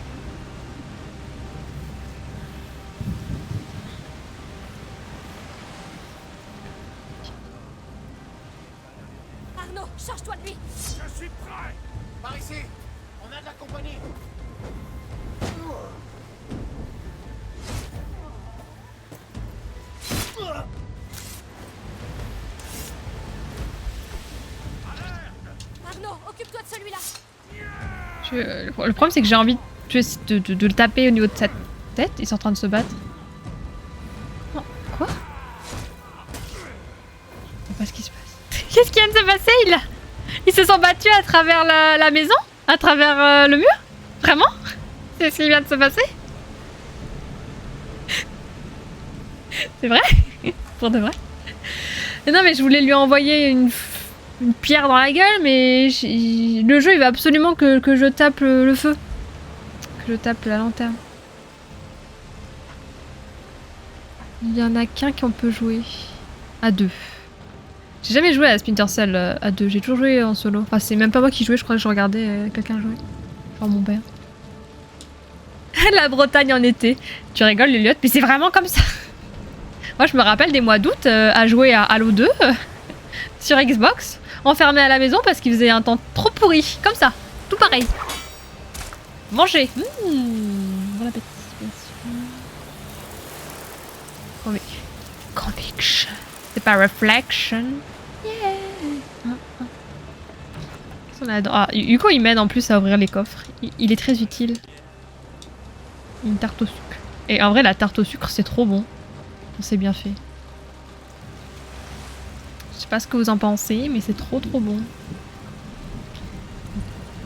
Arnaud, charge-toi de lui. Je suis prêt. Par ici. On a de la compagnie. Le problème, c'est que j'ai envie de le taper au niveau de sa tête. Ils sont en train de se battre. Oh, quoi? Je sais pas ce qui se passe. Qu'est-ce qui vient de se passer? Ils se sont battus à travers la maison? À travers le mur? Vraiment? C'est ce qui vient de se passer? C'est vrai? Pour de vrai? Non, mais je voulais lui envoyer une pierre dans la gueule, mais le jeu il veut absolument que je tape le feu. Que je tape la lanterne. Il y en a qu'un qu'on peut jouer à deux. J'ai jamais joué à Splinter Cell à deux, j'ai toujours joué en solo. Enfin, c'est même pas moi qui jouais, je crois que je regardais quelqu'un jouer. Genre mon père. La Bretagne en été. Tu rigoles, Elliot, mais c'est vraiment comme ça. Moi, je me rappelle des mois d'août à jouer à Halo 2 sur Xbox, enfermé à la maison parce qu'il faisait un temps trop pourri. Comme ça, tout pareil. Manger. Bon appétit. Conviction. C'est pas reflection. Yeah. Ah, Hugo, il m'aide en plus à ouvrir les coffres. Il est très utile. Une tarte au sucre. Et en vrai, la tarte au sucre, c'est trop bon. C'est bien fait. Je sais pas ce que vous en pensez, mais c'est trop bon.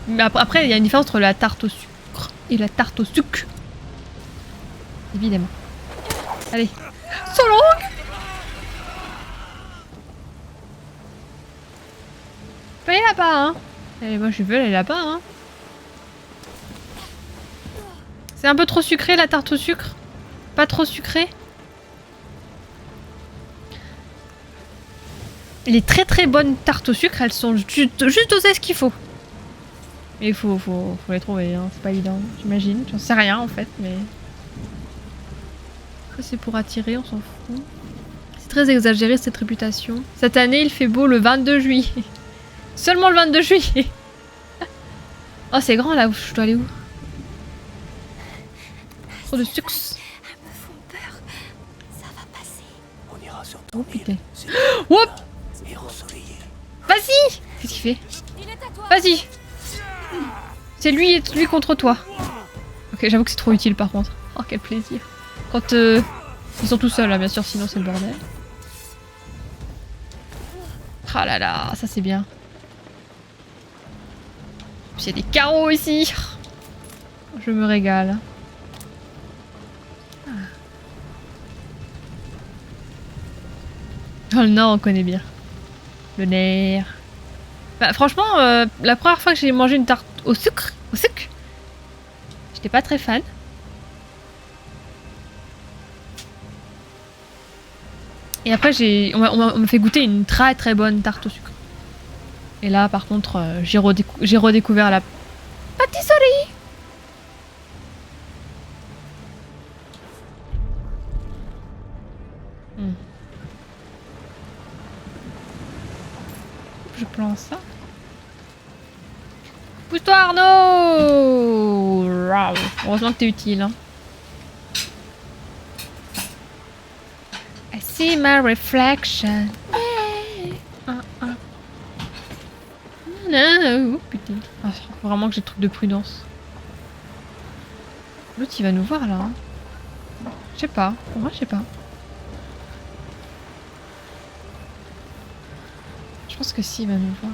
Mais après, il y a une différence entre la tarte au sucre et la tarte au sucre. Évidemment. Allez. So long! Faut aller là-bas, hein. Et moi, je veux aller là-bas, hein. C'est un peu trop sucré, la tarte au sucre. Pas trop sucré. Les très bonnes tartes au sucre, elles sont juste dosées ce qu'il faut. Mais il faut les trouver, hein. C'est pas évident, j'imagine. J'en sais rien en fait, mais... Ça c'est pour attirer, on s'en fout. C'est très exagéré cette réputation. Cette année, il fait beau le 22 juillet. Seulement le 22 juillet. Oh, c'est grand là, je dois aller où? Trop de sucre. Elles me font peur. Ça va passer. On ira sur Oh ton putain. île. Whoop! Et ensoleillé. Vas-y! Qu'est-ce qu'il fait? Il est à toi. Vas-y! C'est lui et lui contre toi. Ok, j'avoue que c'est trop utile par contre. Oh, quel plaisir. Quand ils sont tout seuls là, bien sûr, sinon c'est le bordel. Ah là là, ça c'est bien. Puis il y a des carreaux ici. Je me régale. Dans le Nord, on connaît bien. Le nerf. Bah, franchement, la première fois que j'ai mangé une tarte au sucre, j'étais pas très fan. Et après, on m'a fait goûter une très bonne tarte au sucre. Et là, par contre, j'ai redécouvert la pâtisserie. Je plante ça. Pousse-toi Arnaud! Heureusement que t'es utile. Hein. I see my reflection. Yeah. Non, oh, putain. Ah, faut vraiment que j'ai le truc de prudence. L'autre il va nous voir là. Hein. Je sais pas. Pour moi je sais pas. Je pense que si, il va nous voir.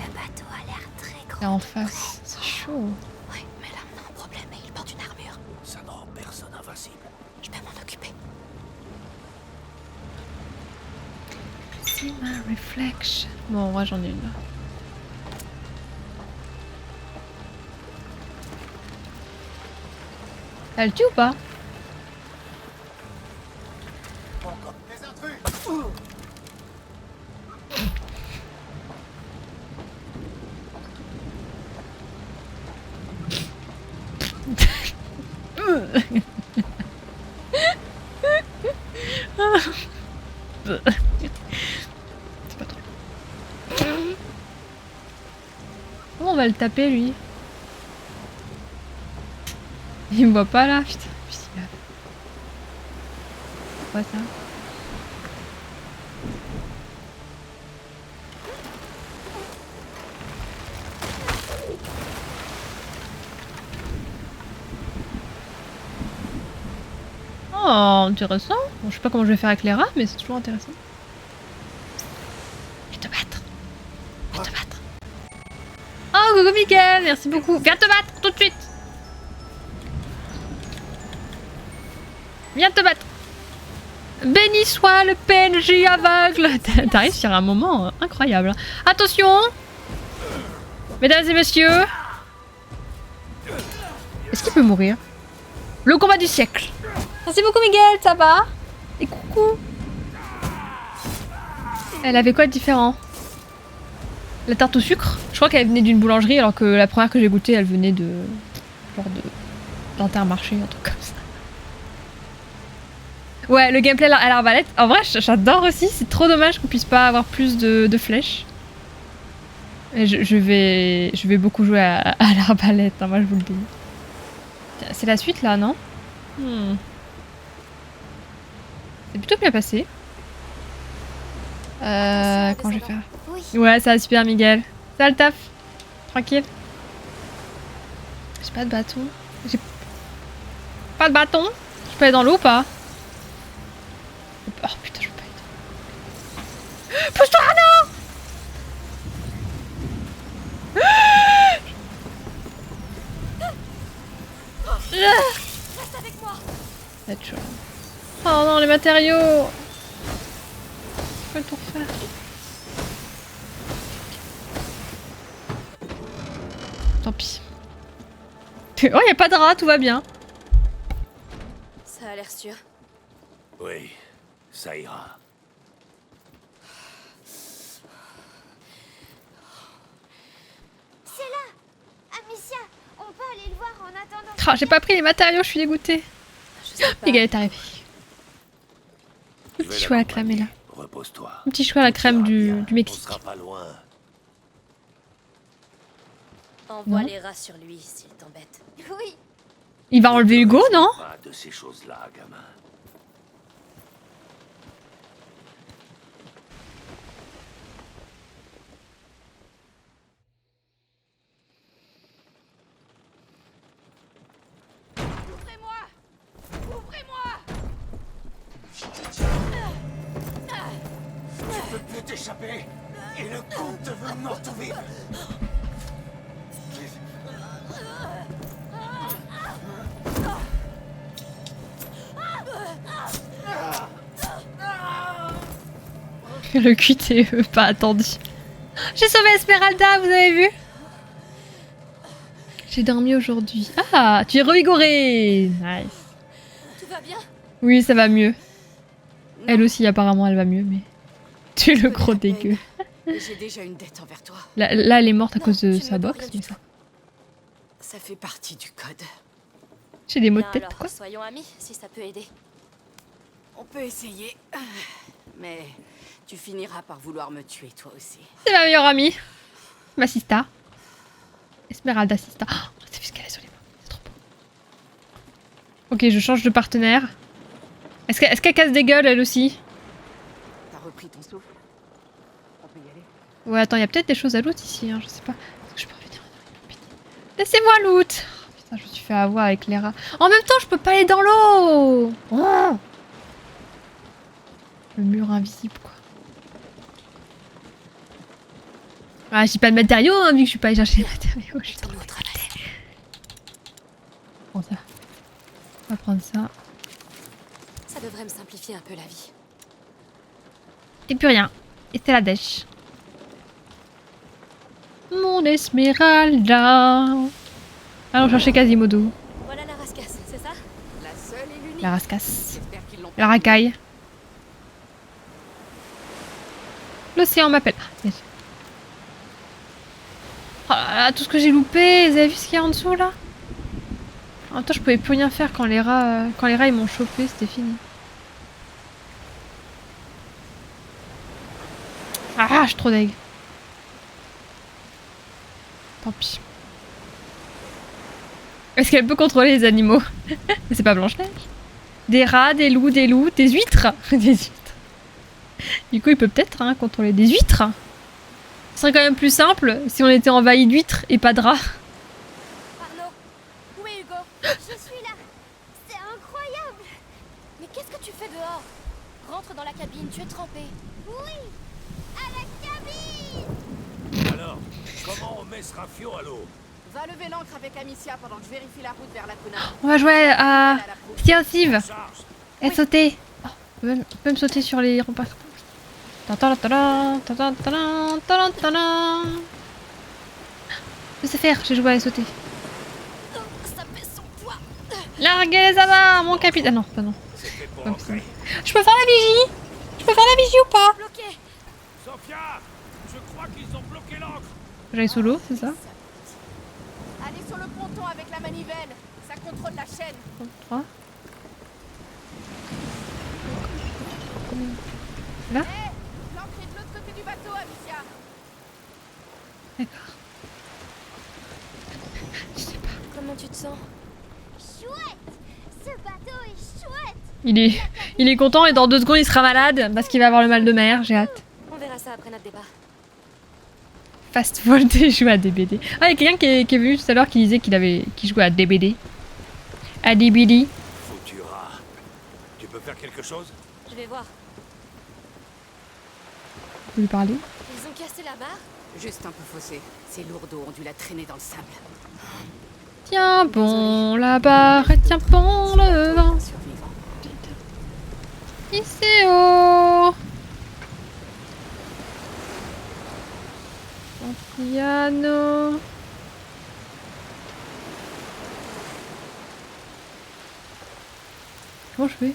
Le bateau a l'air très grand. Là en face, c'est chaud. Oui, mais là on a un problème et il porte une armure. Ça ne rend personne invincible. Je peux m'en occuper. See my reflection. Bon, moi j'en ai une là. Elle tue ou pas? Des intrus! C'est pas trop. Comment on va le taper lui? Il me voit pas là, putain. Quoi ça? intéressant. Bon, je sais pas comment je vais faire avec les rats, mais c'est toujours intéressant. Viens te battre. Viens te battre. Oh, coucou Miguel, merci beaucoup. Viens te battre, tout de suite. Viens te battre. Béni soit le PNJ aveugle. T'arrives sur un moment incroyable. Attention. Mesdames et messieurs. Est-ce qu'il peut mourir? Le combat du siècle. Merci beaucoup Miguel, ça va? Et coucou. Elle avait quoi de différent? La tarte au sucre? Je crois qu'elle venait d'une boulangerie alors que la première que j'ai goûtée elle venait de... genre d'Intermarché, un truc comme ça. Ouais, le gameplay à l'arbalète, en vrai j'adore aussi, c'est trop dommage qu'on puisse pas avoir plus de flèches. Et je vais beaucoup jouer à l'arbalète, hein, moi je vous le dis. C'est la suite là, non? C'est plutôt bien passé. Comment je vais faire? Oui. Ouais, ça va super Miguel. Ça le taf. Tranquille. J'ai pas de bâton. J'ai pas de bâton. Je peux aller dans l'eau ou pas? Oh putain, je peux pas aller. Pousse-toi Arnaud! Reste avec moi. C'est chaud. Oh non, les matériaux! Je peux tout refaire. Tant pis. Oh, y a pas de rat, tout va bien. Ça a l'air sûr. Oui, ça ira. C'est là. Amicia, on peut aller le voir en attendant. Oh, j'ai pas pris les matériaux, je suis dégoûtée. Je sais pas. Miguel est arrivé. Le Je petit vais choix à la crème est là. l'accompagner. Repose-toi. Un petit choix à la crème Tout ira bien, du Mexique. On sera pas loin. Envoie Non. les rats sur lui s'il t'embête. Oui. Il va enlever Hugo, non? Pas de ces choses-là, gamin. Ouvrez-moi. Ouvrez-moi. Tu peux plus t'échapper. Et le comte te veut mort ou vive. Le QTE, pas attendu. J'ai sauvé Esmeralda, vous avez vu? J'ai dormi aujourd'hui. Ah, tu es revigorée. Nice. Tout va bien. Oui, ça va mieux. Non, Elle aussi, apparemment, elle va mieux, mais... Tu es le gros dégueu. j'ai déjà une dette envers toi. Là, elle est morte à Non, cause de tu sa me dois boxe, rien du mais ça... Ça fait partie du code. J'ai des maux de Bien tête, alors, quoi. soyons amis si ça peut aider. On peut essayer. Mais tu finiras par vouloir me tuer toi aussi. C'est ma meilleure amie. Ma sista. Esmeralda sista. Oh, t'as vu ce qu'elle a sur les mains. C'est trop beau. Ok, je change de partenaire. Est-ce qu'elle casse des gueules, elle aussi? T'as repris ton souffle? On peut y aller? Ouais, attends, il y a peut-être des choses à loot ici, hein, je sais pas. Est-ce que je peux revenir? Laissez-moi loot. Oh, putain, je me suis fait avoir avec les rats. En même temps, je peux pas aller dans l'eau. Oh, le mur invisible, quoi. Ah, j'ai pas de matériaux, hein, vu que je suis pas allée chercher les matériaux. Je suis trop dégoûtée. Prends ça. On va prendre ça. Ça devrait me simplifier un peu la vie. Et plus rien. Et c'est la dèche. Mon Esmeralda. Allons chercher Quasimodo. Voilà la rascasse, c'est ça? La seule et l'unique. La rascasse. J'espère qu'ils l'ont La pas racaille. L'océan m'appelle. Ah, yes. Oh là là, tout ce que j'ai loupé. Vous avez vu ce qu'il y a en dessous là? En même temps, je pouvais plus rien faire quand les rats ils m'ont chopé, c'était fini. Ah, je suis trop deg. Tant pis. Est-ce qu'elle peut contrôler les animaux? Mais c'est pas Blanche-Neige. Des rats, des loups, des huîtres. Des huîtres. Du coup, il peut peut-être contrôler des huîtres. Ce serait quand même plus simple si on était envahi d'huîtres et pas de rats. Arnaud, où est Hugo? Je suis là. C'est incroyable. Mais dans la cabine, tu es trempé. Oui, à la cabine. Alors, comment on met ce rafio à l'eau? Va lever l'ancre avec Amicia pendant que je vérifie la route vers la Kuna. On va jouer à Sea of Thieves. Charge. Et sauter. Oh, on peut me sauter sur les remparts. Je sais faire, j'ai joué à sauter. Ça pèse son poids. Larguez les amas, mon capitaine. Ah non, pas non. C'est fait pour Ouais, entrer. Je peux faire la vigie. Je peux faire la vigie ou pas? Bloqué. Sophia, je crois qu'ils ont bloqué l'ancre. J'aille sous l'eau, c'est ça? Allez sur le ponton avec la manivelle. Ça contrôle la chaîne. 3. Là? Hé, l'ancre est de l'autre côté du bateau, Amicia. D'accord. Je sais pas. Comment tu te sens? Chouette. Ce bateau est chouette. Il est content et dans 2 secondes il sera malade parce qu'il va avoir le mal de mer, j'ai hâte. On verra ça après notre débat. Fast Volté joue à DBD. Ah, il y a quelqu'un qui est venu tout à l'heure qui disait qu'il jouait à DBD. À DBD. Foutu rat. Tu peux faire quelque chose? Je vais voir. Vous lui parler? Ils ont cassé la barre? Juste un peu faussé. Ces lourdeaux ont dû la traîner dans le sable. Tiens bon la barre et tiens bon le vent. Survivant. Ici haut. Mon piano. Comment je fais?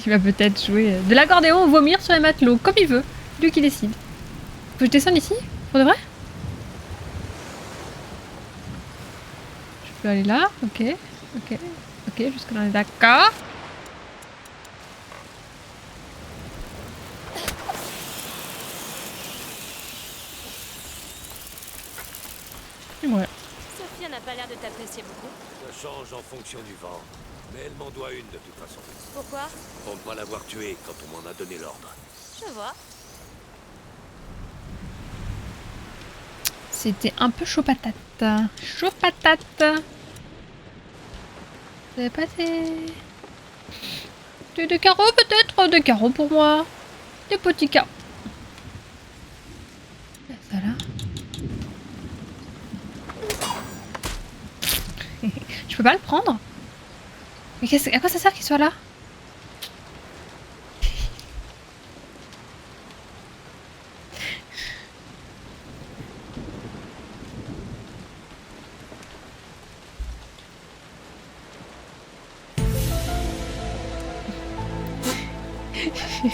Il va peut-être jouer de l'accordéon ou vomir sur les matelots, comme il veut. Lui qui décide. Faut que je descende ici? Pour de vrai? Je peux aller là? Ok. Ok. Ok, jusque là on est d'accord. Et ouais. Sophia n'a pas l'air de t'apprécier beaucoup. Ça change en fonction du vent. Mais elle m'en doit une de toute façon. Pourquoi? Pour ne pas l'avoir tuée quand on m'en a donné l'ordre. Je vois. C'était un peu chaud patate. Chaud patate. C'est passé. Des carreaux peut-être? Des carreaux pour moi. Des petits carreaux. Ça là. Je peux pas le prendre? Mais à quoi ça sert qu'il soit là?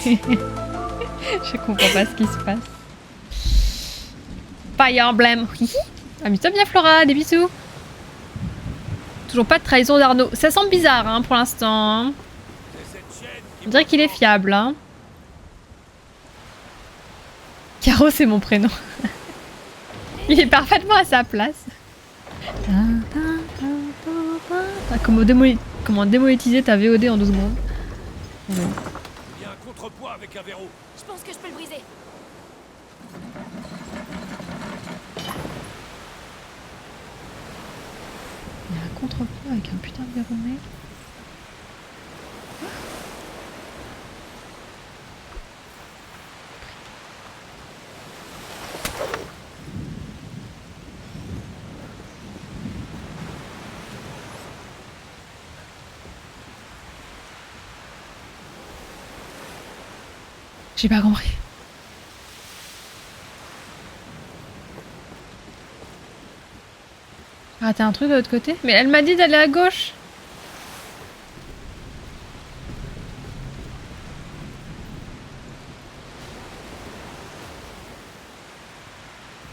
Je comprends pas ce qui se passe. Fire Emblem. Amuse-toi bien Flora, des bisous. Toujours pas de trahison d'Arnaud. Ça semble bizarre hein, pour l'instant. Hein. On dirait qu'il est fiable. Hein. Caro c'est mon prénom. Il est parfaitement à sa place. Comment démonétiser ta VOD en 2 secondes. Il y a un contrepoids avec un verrou. Je pense que je peux le briser. Il y a un contrepoids avec un putain de verrou mec. J'ai pas compris. Ah, t'as un truc de l'autre côté? Mais elle m'a dit d'aller à gauche.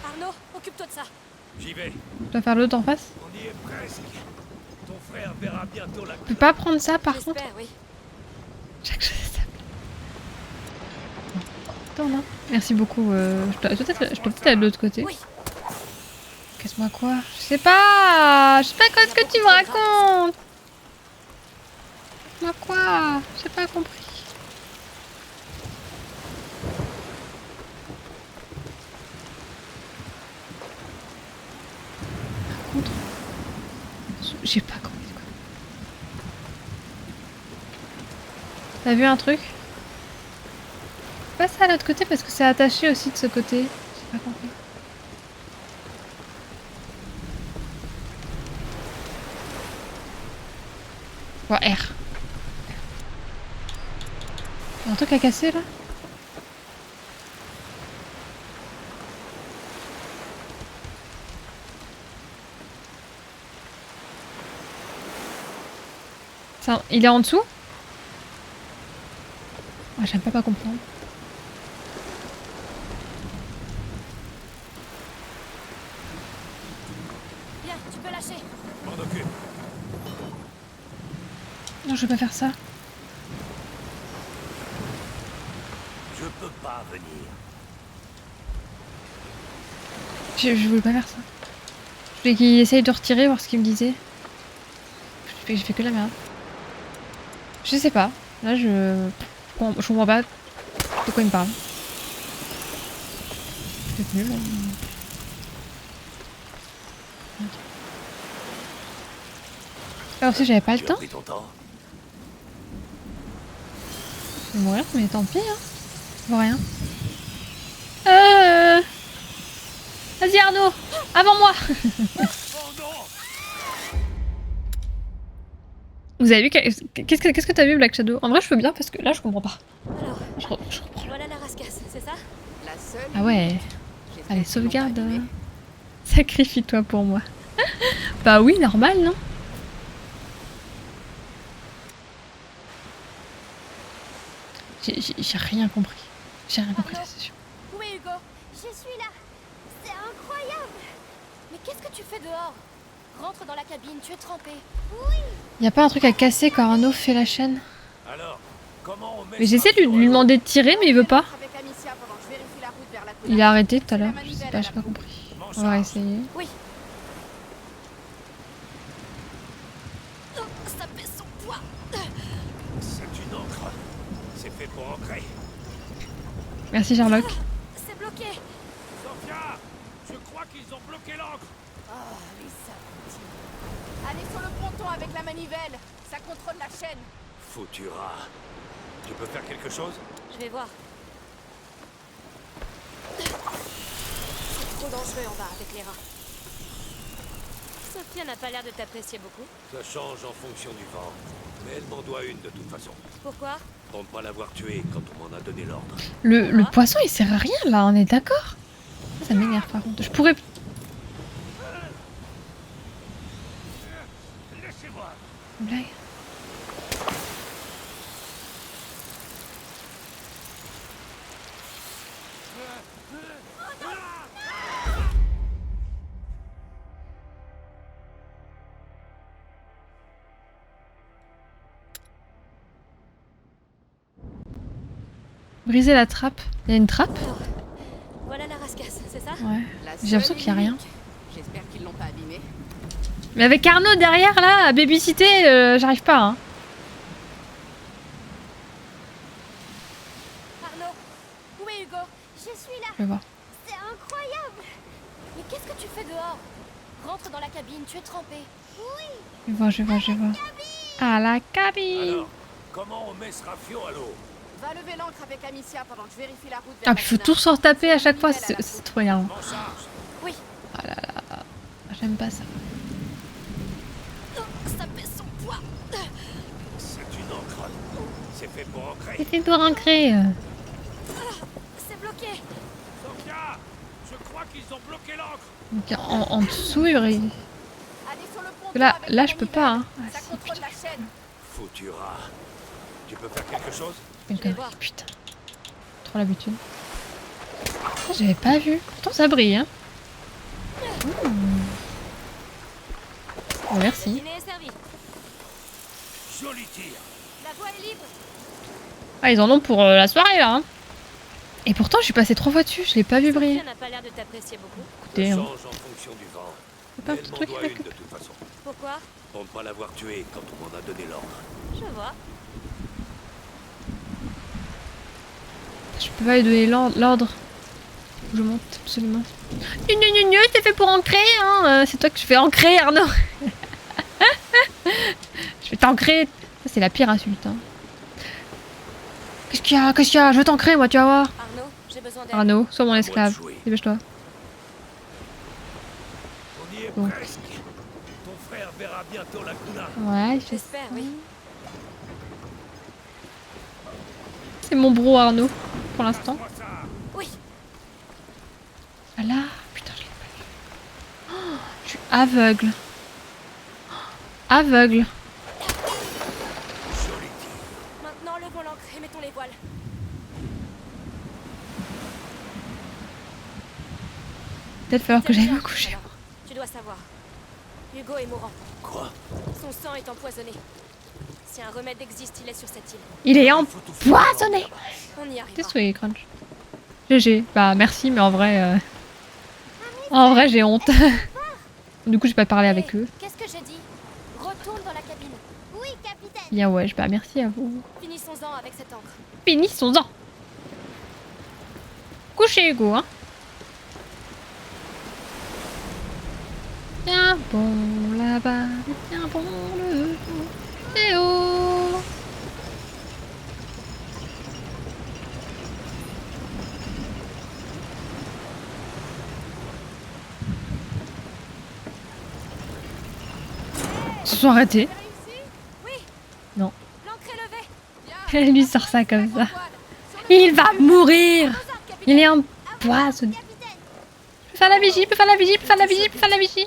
Arnaud, occupe-toi de ça. J'y vais. Je dois faire l'autre en face. On y est presque. Ton frère verra bientôt la Je peux pas prendre ça par contre. J'espère, oui. Chaque chose est simple. Attends, non. Merci beaucoup. Je dois peut-être aller de l'autre côté. Oui. Casse-moi quoi? Je sais pas. Je sais pas quoi ce que tu me racontes. Casse-moi quoi? J'ai pas compris. J'ai pas compris quoi. T'as vu un truc? Pas ça à l'autre côté parce que c'est attaché aussi de ce côté. J'ai pas compris. Ouais, R. Y'a un truc à casser là? Ça, il est en dessous? Ah, j'aime pas comprendre. Bien, tu peux lâcher. M'en occupe. Non, je vais pas faire ça. Je peux pas venir. Je voulais pas faire ça. Je voulais qu'il essaye de retirer, voir ce qu'il me disait. J'ai fait que la merde. Je sais pas. Là, je comprends pas de quoi il me parle. C'est nul. Alors si j'avais pas le Tu as temps, pris ton temps. je vais mourir, mais tant pis, hein. Je vois rien. Vas-y Arnaud, avant moi. Oh non! Vous avez vu qu'est-ce que t'as vu Black Shadow? En vrai je peux bien parce que là je comprends pas. Alors, Je reprends. voilà la rascasse, c'est ça? La seule. Ah ouais. J'espère Allez, qu'ils l'ont pas sauvegarde. abîmée. Sacrifie-toi pour moi. Bah oui, normal, non? J'ai rien compris. J'ai rien compris, c'est sûr. Où est Hugo? Je suis là. C'est incroyable. Mais qu'est-ce que tu fais dehors? Rentre dans la cabine, tu es trempé. Y a pas un truc à casser quand Arnaud fait la chaîne? Alors, comment on met Mais ça j'essaie de sur lui l'eau? demander de tirer, mais il veut pas. Avec Amicia pendant que je vérifie la route vers la Il a arrêté tout à l'heure. Je sais pas, j'ai pas compris. On va essayer. Oui. Oh, ça pèse son poids. C'est une encre. C'est fait pour ancrer. Merci Sherlock. C'est bloqué. Sophia, je crois qu'ils ont bloqué l'encre. Oh, les abrutis. Allez sur le ponton avec la manivelle. Ça contrôle la chaîne. Foutu rat. Tu peux faire quelque chose? Je vais voir. C'est trop dangereux en bas avec les rats. Sophia n'a pas l'air de t'apprécier beaucoup. Ça change en fonction du vent. Mais elle m'en doit une de toute façon. Pourquoi? Pour ne pas l'avoir tuée quand on m'en a donné l'ordre. Le poisson il sert à rien là, on est d'accord? Ça m'énerve par contre. Je pourrais. Laissez-moi. Une blague. Briser la trappe. Il y a une trappe? Voilà la rascasse, c'est ça? Ouais. La J'ai l'impression seule qu'il y a et rien. unique. J'espère qu'ils l'ont pas abîmée. Mais avec Arnaud derrière là, à babysitter, j'arrive pas. Hein. Arnaud, où est Hugo? Je suis là. Je vais voir. C'est incroyable. Mais qu'est-ce que tu fais dehors? Rentre dans la cabine, tu es trempé. Je vais voir, je vais voir, je vais voir. À la cabine. Alors, comment on met ce rafio à l'eau? Va lever l'ancre avec Amicia pendant que je vérifie la route vers Ah, la puis faut Luna. tout se retaper à chaque fois, c'est trop énervant. M'en charge. Oui. Ah là là. J'aime pas ça. Oh, ça pèse son poids. C'est une encre. C'est fait pour ancrer. C'est fait pour ancrer. C'est bloqué. Sophia, je crois qu'ils ont bloqué l'encre. Donc en dessous, il y aurait. Allez sur le ponton Là, avec là la je peux manivelle. pas. Hein. Ah, Ça si, contrôle putain. la chaîne. Foutu rat. Tu peux faire quelque chose? Une Je vais connerie, voir. putain. Trop l'habitude. Ah, j'avais pas vu. Pourtant ça brille, hein. Oh, Le merci. dîner est servi. Joli tir. La voie est libre. Ah, ils en ont pour la soirée là. Hein. Et pourtant, je suis passée 3 fois dessus, je l'ai pas vu briller. Sophia n'a pas l'air de t'apprécier beaucoup. Écoutez, Ça hein. change en fonction du vent. C'est pas un Elle petit m'en truc doit avec. une de toute façon. Pourquoi? Pour ne pas l'avoir tuée quand on m'en a donné l'ordre. Je vois. Je peux pas lui donner l'ordre. Faut que je monte, absolument. C'est fait pour ancrer, hein. C'est toi que je fais ancrer, Arnaud. Je vais t'ancrer. Ça, c'est la pire insulte. Hein. Qu'est-ce qu'il y a? Qu'est-ce qu'il y a? Je vais t'ancrer, moi, tu vas voir. Arnaud, j'ai besoin d'aide. Arnaud, sois mon À moi de esclave. jouer. Dépêche-toi. On y est Bon. presque. Ton frère verra bientôt la Kuna. Ouais, J'espère, oui. c'est mon bro Arnaud, pour l'instant. Passe-moi ça. Oui, Ah là, putain, je l'ai pas vu. Oh, je suis aveugle. Oh, aveugle. Joli tir. maintenant levons l'ancre et mettons les voiles. Peut-être falloir que Tiens, j'aille me tiens, coucher. alors, tu dois savoir. Hugo est mourant. Quoi? Son sang est empoisonné. Si un remède existe, il est sur cette île. Il est Faut tout faire empoisonné. On y arrivera. Désolé, Crunch. GG. Bah merci, mais en vrai... En vrai, j'ai honte. Du coup, j'ai pas parlé avec eux. Qu'est-ce que j'ai dit? Retourne dans la cabine. Oui, capitaine. Bien ouais, bah merci à vous. Finissons-en avec cette encre. Finissons-en. Couchez Hugo, hein. Tiens bon là-bas, tiens bon le Théo. Ils se sont arrêtés. Oui. Non. L'ancre est levée. Elle lui sort ça comme ça. Il va mourir. Il est empoisonné. Je peux faire la vigie, je peux faire la vigie, je peux faire la vigie, je peux faire la vigie.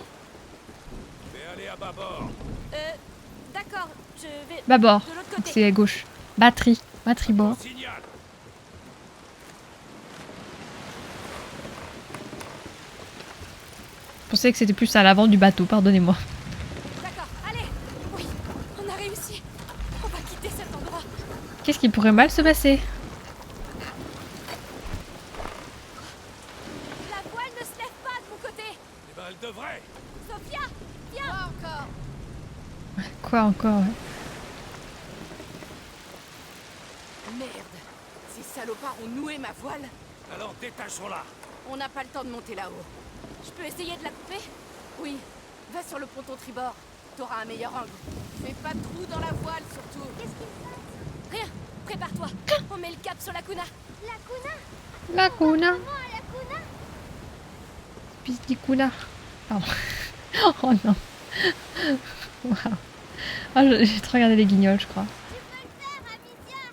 Fais aller à bâbord. D'accord, je vais Bâbord, de l'autre donc côté. c'est à gauche. Batterie, batterie bord. Signal. Je pensais que c'était plus à l'avant du bateau, pardonnez-moi. D'accord, allez. Oui, on a réussi. On va quitter cet endroit. Qu'est-ce qui pourrait mal se passer? La voile ne se lève pas de mon côté. Eh ben, elle devrait. Sophia, viens. Encore. Quoi encore ouais. Merde. Ces salopards ont noué ma voile. Alors détachons-la. On n'a pas le temps de monter là-haut. Je peux essayer de la couper? Oui, va sur le ponton tribord. T'auras un meilleur angle. Fais pas de trou dans la voile, surtout. Rien. Prépare-toi. On met le cap sur la Kuna. La Kuna. La Kuna. Maman à la Kuna. Pisticula. Pardon. Oh non. Waouh. Ah, j'ai trop regardé les guignols, je crois. Tu peux le faire, Amicia.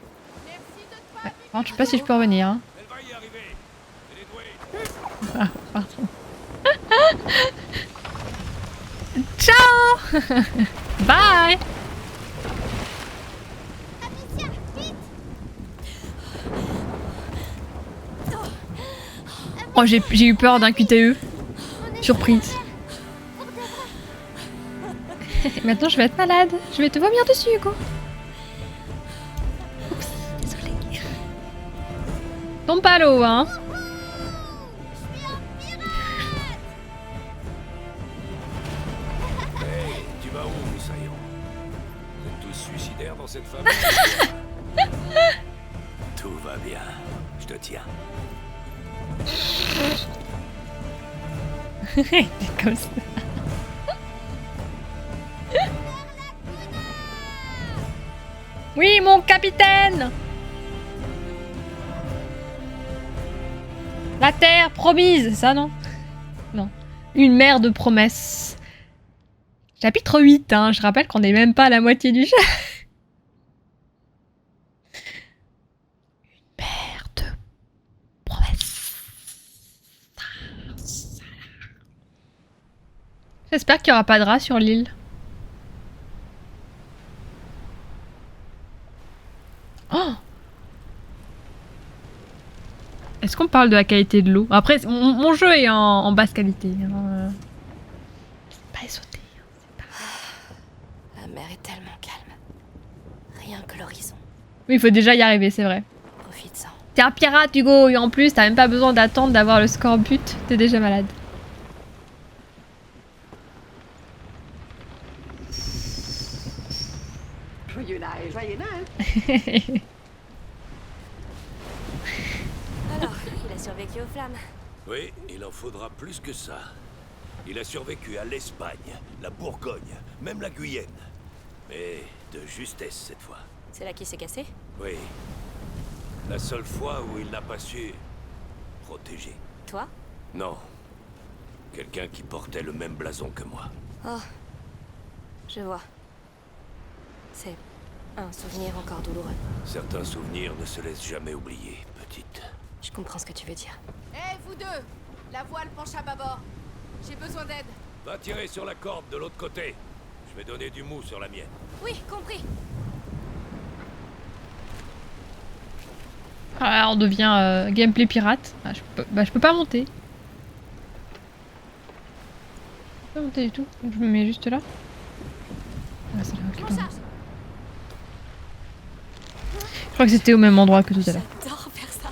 Merci de te Ouais. Alors, je sais pas si je peux revenir. Hein. Elle va y arriver. Elle est douée. Ah, pardon. Ciao. Bye. Amicia, vite. Oh, j'ai eu peur d'un QTE. On est Surprise. sur la mer. Pour de vrai. Et maintenant, je vais être malade. Je vais te vomir dessus, Hugo. Oups, désolée. Tombe pas à l'eau, hein. Je suis un pirate. Hey, tu vas où, Moussaillon? Vous êtes tous suicidaires dans cette famille? Tout va bien. Je te tiens. C'est comme ça. Oui, mon capitaine. La terre promise, ça non? Non. Une mer de promesses. Chapitre 8, hein. Je rappelle qu'on n'est même pas à la moitié du jeu. Une mer de promesses. J'espère qu'il n'y aura pas de rats sur l'île. Oh! Est-ce qu'on parle de la qualité de l'eau? Après, mon jeu est en basse qualité. Hein. C'est pas sauté. La mer est tellement calme. Rien que l'horizon. Oui, il faut déjà y arriver, c'est vrai. Profite-en. T'es un pirate, Hugo, et en plus, t'as même pas besoin d'attendre d'avoir le score but. T'es déjà malade. Joyeux là et joyeux là, hein. Alors, il a survécu aux flammes. Oui, il en faudra plus que ça. Il a survécu à l'Espagne, la Bourgogne, même la Guyenne. Mais de justesse cette fois. C'est là qui s'est cassé? Oui. La seule fois où il n'a pas su protéger. Toi? Non. Quelqu'un qui portait le même blason que moi. Oh. Je vois. C'est un souvenir encore douloureux. Certains souvenirs ne se laissent jamais oublier, petite. Je comprends ce que tu veux dire. Hé, vous deux! La voile penche à bâbord. J'ai besoin d'aide. Va tirer sur la corde de l'autre côté. Je vais donner du mou sur la mienne. Oui, compris. Ah, on devient gameplay pirate. Ah, je peux pas monter. Je peux pas monter du tout. Donc je me mets juste là. Ah, c'est là, ok, pardon. Je crois que c'était au même endroit que tout à l'heure. J'adore faire ça.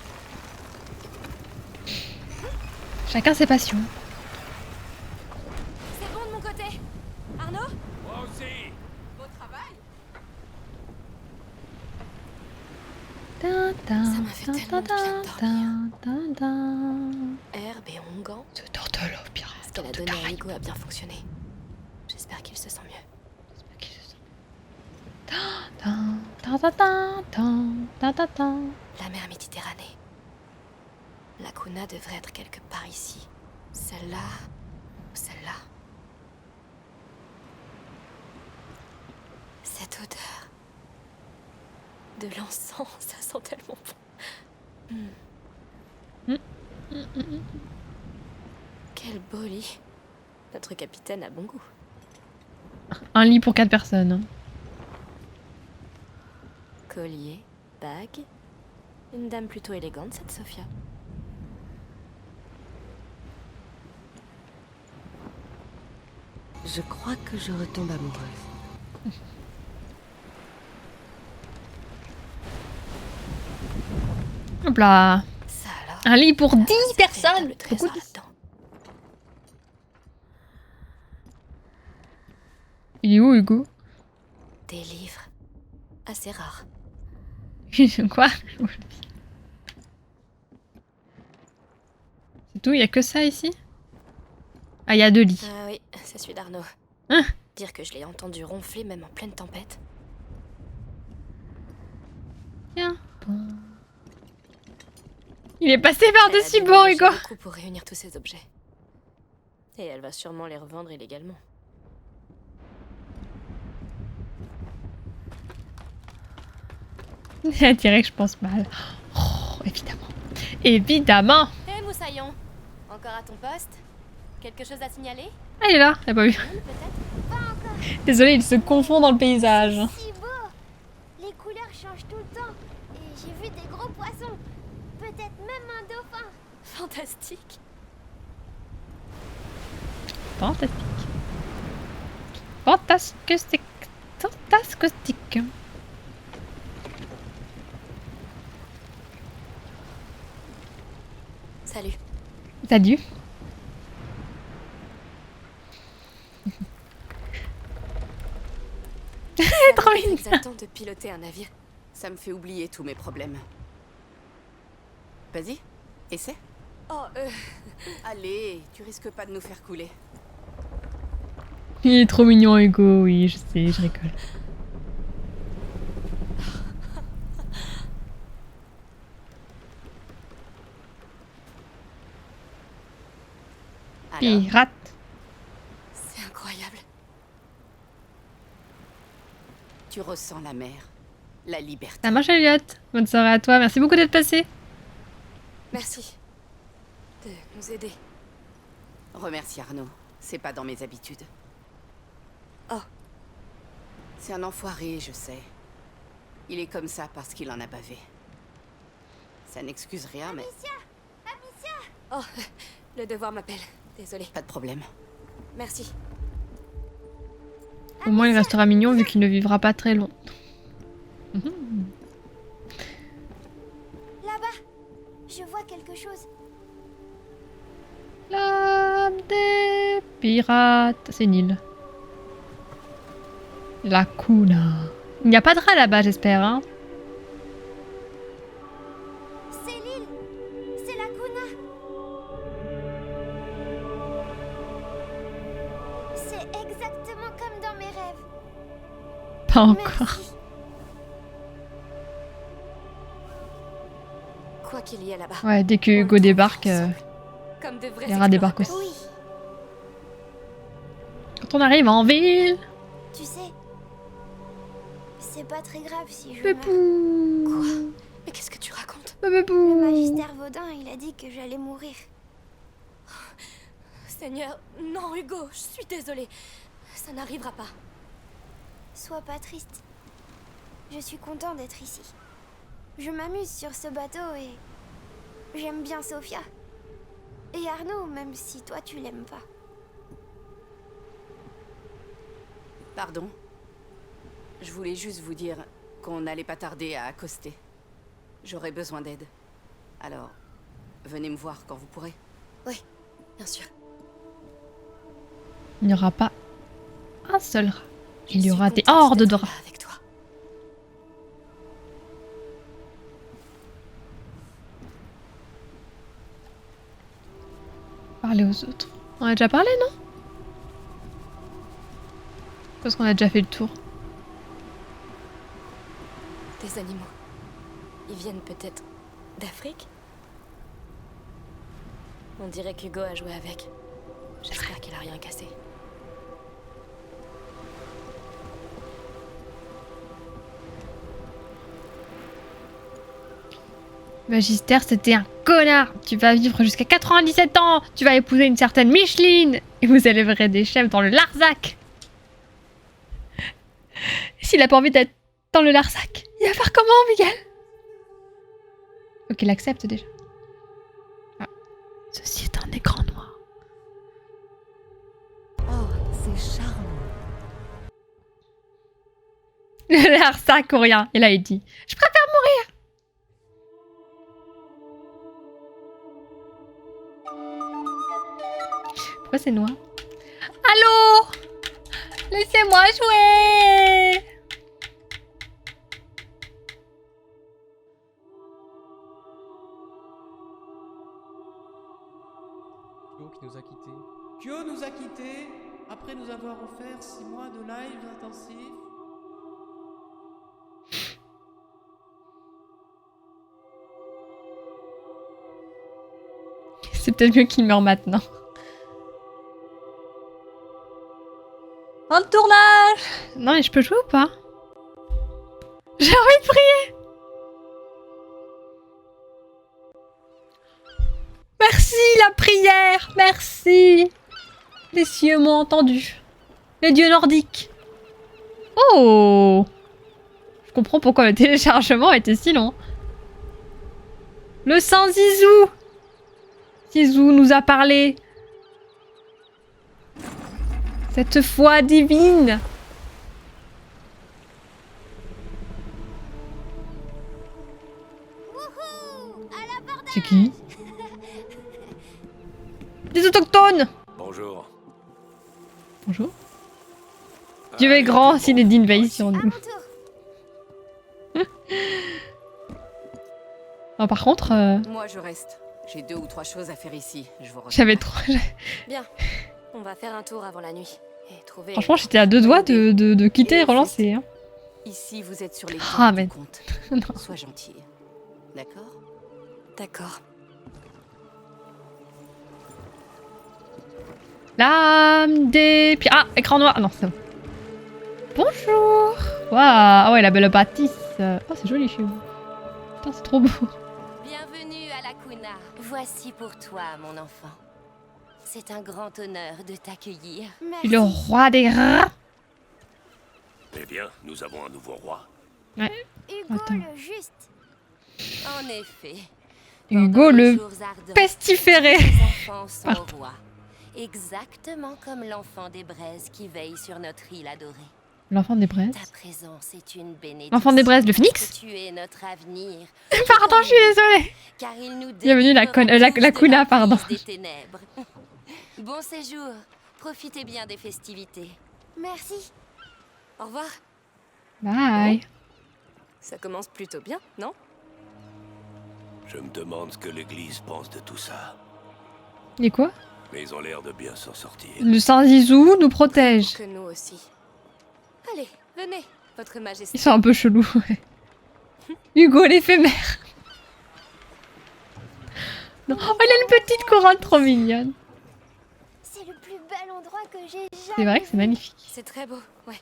Chacun ses passions. C'est bon de mon côté. Arnaud? Moi aussi. Beau travail. Ça m'a fait tellement de bien de Herbe et onguent. Ce tortolo pirate. Ce qu'elle a donné à Hugo a bien fonctionné. J'espère qu'il se sent mieux. La mer Méditerranée. La Kuna devrait être quelque part ici. Celle-là ou celle-là. Cette odeur de l'encens, ça sent tellement bon. Quel beau lit. Notre capitaine a bon goût. Un lit pour 4 personnes. Hein. Collier, bague. Une dame plutôt élégante, cette Sophia. Je crois que je retombe amoureuse. Hop là. Ça alors. Un lit pour 10 c'est un personnes. véritable trésor Beaucoup. là-dedans. Il est où Hugo? Des livres. Assez rares. Quoi? C'est tout, il y a que ça ici? Ah, il y a 2 lits. Ah oui, c'est celui d'Arnaud. Hein? Dire que je l'ai entendu ronfler même en pleine tempête. Tiens. Bon. Il est passé Elle a par-dessus dû bon voyager Hugo. beaucoup pour réunir tous ces objets. Et elle va sûrement les revendre illégalement. Elle dirait que je pense mal. Oh, évidemment. Évidemment. Hé Moussaillon, encore à ton poste? Quelque chose à signaler? Ah, il est là, elle a pas vu. Peut-être? Désolé, il se confond dans le paysage. Si beau! Les couleurs changent tout le temps. Et j'ai vu des gros poissons. Peut-être même un dauphin. Fantastique. Fantastique. Fantastique. Fantastique. Salut. Salut. Trop mignon. Exaltant de piloter un navire. Ça me fait oublier tous mes problèmes. Vas-y, essaie. Oh, Allez, tu risques pas de nous faire couler. Il est trop mignon Hugo, oui, je sais, je rigole. Alors, Pirate. c'est incroyable. tu ressens la mer, la liberté. Ça marche Elliot. Bonne soirée à toi, merci beaucoup d'être passé. Merci de nous aider. Remercie Arnaud, c'est pas dans mes habitudes. Oh. C'est un enfoiré, je sais. Il est comme ça parce qu'il en a bavé. Ça n'excuse rien, mais Oh, le devoir m'appelle. Désolée. pas de problème. Merci. Au moins il restera mignon vu qu'il ne vivra pas très long. Là-bas, je vois quelque chose. L'âme des pirates. C'est une île. La Kuna. Il n'y a pas de rat là-bas, j'espère. Hein. C'est l'île. C'est la Kuna. C'est exactement comme dans mes rêves. Pas encore. Merci. Quoi qu'il y ait là-bas. Ouais, dès que on Hugo le débarque, trouvera ensemble, comme de vrais Clara débarque aussi. explorateurs. Oui, quand on arrive en ville... tu sais, c'est pas très grave si je Pépou. meurs. Quoi? Mais qu'est-ce que tu racontes? Le Pépou. magistère Vaudin, il a dit que j'allais mourir. Seigneur, non Hugo, je suis désolée. Ça n'arrivera pas. Sois pas triste. Je suis content d'être ici. Je m'amuse sur ce bateau et j'aime bien Sophia. Et Arnaud, même si toi tu l'aimes pas. Pardon. Je voulais juste vous dire qu'on n'allait pas tarder à accoster. J'aurais besoin d'aide. Alors, venez me voir quand vous pourrez. Oui, bien sûr. Il n'y aura pas un seul rat. Il y Je aura suis des contente hordes de d'être rats. là avec toi. Parler aux autres. On a déjà parlé, non? Parce qu'on a déjà fait le tour. Des animaux. Ils viennent peut-être d'Afrique? On dirait qu'Hugo a joué avec. J'espère qu'il a rien cassé. Magister, c'était un connard. Tu vas vivre jusqu'à 97 ans. Tu vas épouser une certaine Micheline. Et vous élèverez des chefs dans le Larzac. S'il a pas envie d'être dans le Larzac, il va faire comment, Miguel? Ok, il accepte déjà. Ah. Ceci est un écran noir. Oh, c'est charmant. Le Larzac ou rien. Et là, il dit, je préfère mourir. Pourquoi c'est noir? Allô? Laissez-moi jouer! Kyo qui nous a quittés. Kyo nous a quittés après nous avoir offert 6 mois de live intensifs. C'est peut-être mieux qu'il meure maintenant. Un tournage! Non, mais je peux jouer ou pas? J'ai envie de prier! Merci la prière! Merci! Les cieux m'ont entendu. Les dieux nordiques. Oh! Je comprends pourquoi le téléchargement était si long. Le Saint Zizou! Zizou nous a parlé. Cette foi divine. Wouhou! À l'abordage! C'est qui? Des autochtones! Bonjour. Bonjour. Dieu est grand s'il est digne veille sur À nous. mon tour. Non, par contre, Moi, je reste. J'ai 2 ou 3 choses à faire ici. Je vous rejoins. j'avais trop... Bien. On va faire un tour avant la nuit. Et trouver... Franchement, j'étais à 2 doigts de quitter et relancer. Hein. Ici, vous êtes sur les Ah, terres mais- du comte. Non. Sois gentille. D'accord? D'accord. L'âme des... Ah, écran noir. Ah non, c'est bon. Bonjour. Waouh. Ah ouais, la belle bâtisse. Oh, c'est joli chez vous. Putain, c'est trop beau. Bienvenue à la Kuna. Voici pour toi, mon enfant. C'est un grand honneur de t'accueillir. Je Merci. suis le roi des rats. Eh bien, nous avons un nouveau roi. Hugo Attends. le juste. En effet. Hugo pendant les le jours ardents, pestiféré. les enfants sont Pardon. rois. Exactement comme l'enfant des braises qui veille sur notre île adorée. L'enfant des braises. Ta présence est une bénédiction. L'enfant des braises, le phénix. Que tu es notre avenir. Pardon, je suis désolée. Car il nous Bienvenue la délivrera tous la de Kuna, pardon. prise des ténèbres. Bon séjour. Profitez bien des festivités. Merci. Au revoir. Bye. Ça commence plutôt bien, non? Je me demande ce que l'église pense de tout ça. Et quoi? Mais ils ont l'air de bien s'en sortir. Le Saint Zizou nous protège. Que nous aussi. Allez, venez. Votre Majesté. Ils sont un peu chelous, ouais. Hugo l'éphémère. Non. Oh, il a une petite couronne trop mignonne. C'est le plus bel endroit que j'ai jamais. C'est vrai que c'est magnifique. C'est très beau, ouais.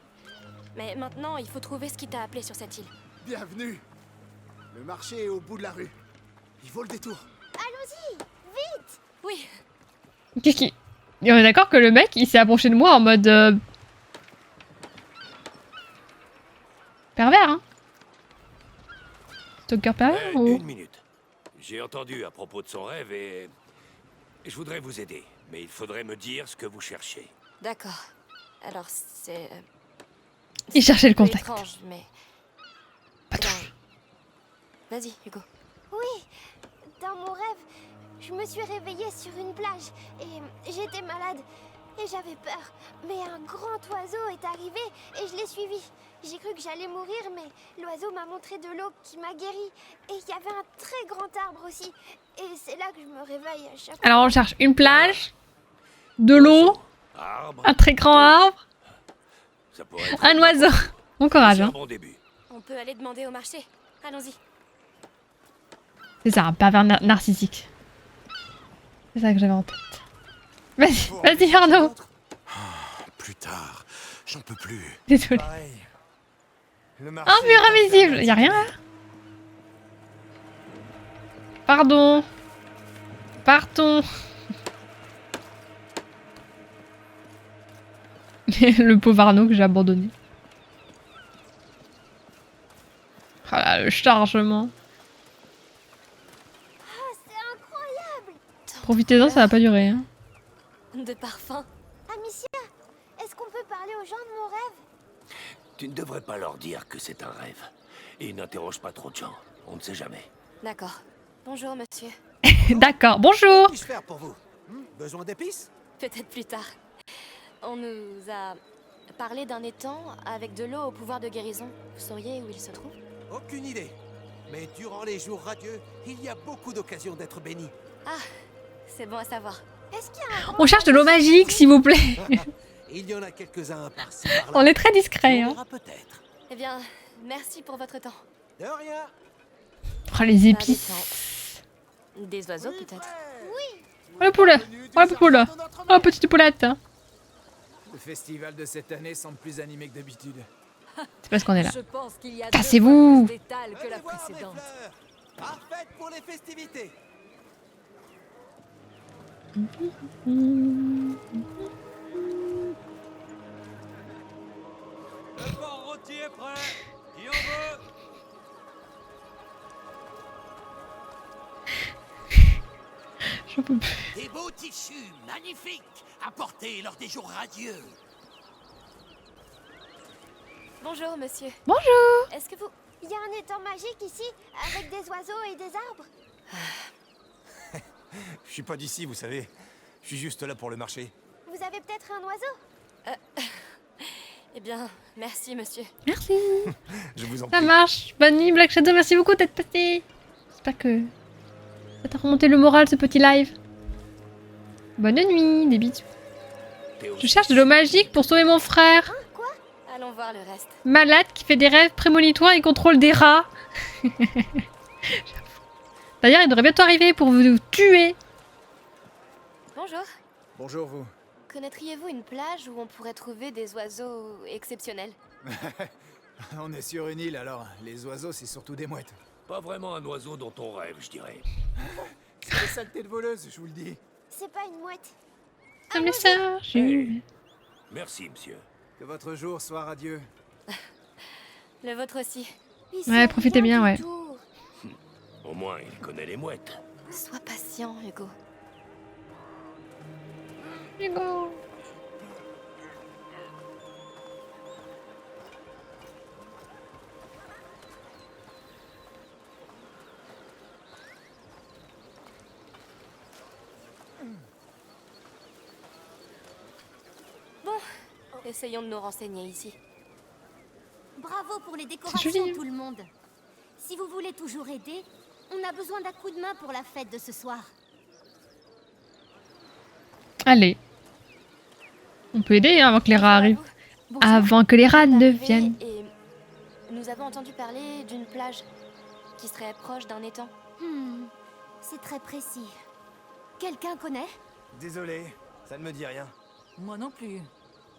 Mais maintenant, il faut trouver ce qui t'a appelé sur cette île. Bienvenue. Le marché est au bout de la rue. Il vaut le détour. Allons-y, vite. Oui. Qu'est-ce qui... Et on est d'accord que le mec, il s'est approché de moi en mode... pervers, hein. Stalker pervers ou... Une minute. J'ai entendu à propos de son rêve et... Je voudrais vous aider, mais il faudrait me dire ce que vous cherchez. D'accord. Alors, c'est... Il cherchait le un peu contact. étrange, mais... Pas Dans- touche. Vas-y, Hugo. Oui, dans mon rêve, je me suis réveillée sur une plage et j'étais malade et j'avais peur. Mais un grand oiseau est arrivé et je l'ai suivi. J'ai cru que j'allais mourir, mais l'oiseau m'a montré de l'eau qui m'a guéri. Et il y avait un très grand arbre aussi. Et c'est là que je me réveille à chaque fois. Alors on cherche une plage, de l'eau, Arbre, un très grand arbre, ça pourrait être un oiseau. Bon courage, C'est un hein. bon début. On peut aller demander au marché. Allons-y. C'est ça, un pervers narcissique. C'est ça que j'avais en tête. Vas-y, vas-y Arnaud. Plus tard. J'en peux plus. Désolé. Pareil. Le Un marché mur est invisible, y a rien là. Pardon. Partons. Le pauvre Arnaud que j'ai abandonné. Oh là, le chargement. Oh, c'est incroyable. Profitez-en, ça va pas durer. Hein. De parfum. Amicia, est-ce qu'on peut parler aux gens de mon rêve? Tu ne devrais pas leur dire que c'est un rêve. Et n'interroge pas trop de gens. On ne sait jamais. D'accord. Bonjour, monsieur. D'accord, bonjour. Puis-je faire pour vous? Besoin d'épices? Peut-être plus tard. On nous a parlé d'un étang avec de l'eau au pouvoir de guérison. Vous sauriez où il se trouve? Aucune idée. Mais durant les jours radieux, il y a beaucoup d'occasions d'être béni. Ah, c'est bon à savoir. Est-ce qu'il y a un grand On cherche de l'eau magique, s'il vous plaît. Il y en a quelques-uns par-ci par-là. On est très discret. On Hein. verra peut-être. Eh bien, merci pour votre temps. De rien. Oh, les Pas épices. des temps. Des oiseaux, peut-être. Oh le poulet. Oh le poulet. Oh la petite poulette. Hein. Le festival de cette année semble plus animé que d'habitude. C'est parce qu'on est là. Je pense qu'il y a Cassez-vous. deux fois plus d'étals que la Venez voir mes précédente. fleurs. Parfaites pour les festivités. Le port rôti est prêt. Qui en veut? J'en peux plus. Des beaux tissus magnifiques apportés lors des jours radieux. Bonjour, monsieur. Bonjour. Est-ce que vous... Il y a un étang magique ici, avec des oiseaux et des arbres. Je suis pas d'ici, vous savez. Je suis juste là pour le marché. Vous avez peut-être un oiseau? Eh bien, merci, monsieur. Merci. Je vous en Ça prie. marche. Bonne nuit Black Shadow, merci beaucoup d'être passé. J'espère que ça t'a remonté le moral ce petit live. Bonne nuit, des bisous. Je cherche de l'eau magique pour sauver mon frère. Allons voir le reste. Malade qui fait des rêves prémonitoires et contrôle des rats. D'ailleurs, il devrait bientôt arriver pour vous tuer. Bonjour. Bonjour vous. Connaîtriez-vous une plage où on pourrait trouver des oiseaux exceptionnels? On est sur une île alors, les oiseaux c'est surtout des mouettes. Pas vraiment un oiseau dont on rêve, je dirais. C'est des saletés de voleuses, je vous le dis. C'est pas une mouette. Un message. Merci, monsieur. Que votre jour soit radieux. Le vôtre aussi. Ouais, profitez bien, ouais. Au moins, il connaît les mouettes. Sois patient, Hugo. Hugo. Bon, essayons de nous renseigner ici. Bravo pour les joli. décorations, tout le monde. Si vous voulez toujours aider, on a besoin d'un coup de main pour la fête de ce soir. Allez. On peut aider hein, avant que les rats arrivent. Bonjour. Avant que les rats On ne est arrivé viennent. et nous avons entendu parler d'une plage qui serait proche d'un étang. C'est très précis. Quelqu'un connaît? Désolé, ça ne me dit rien. Moi non plus.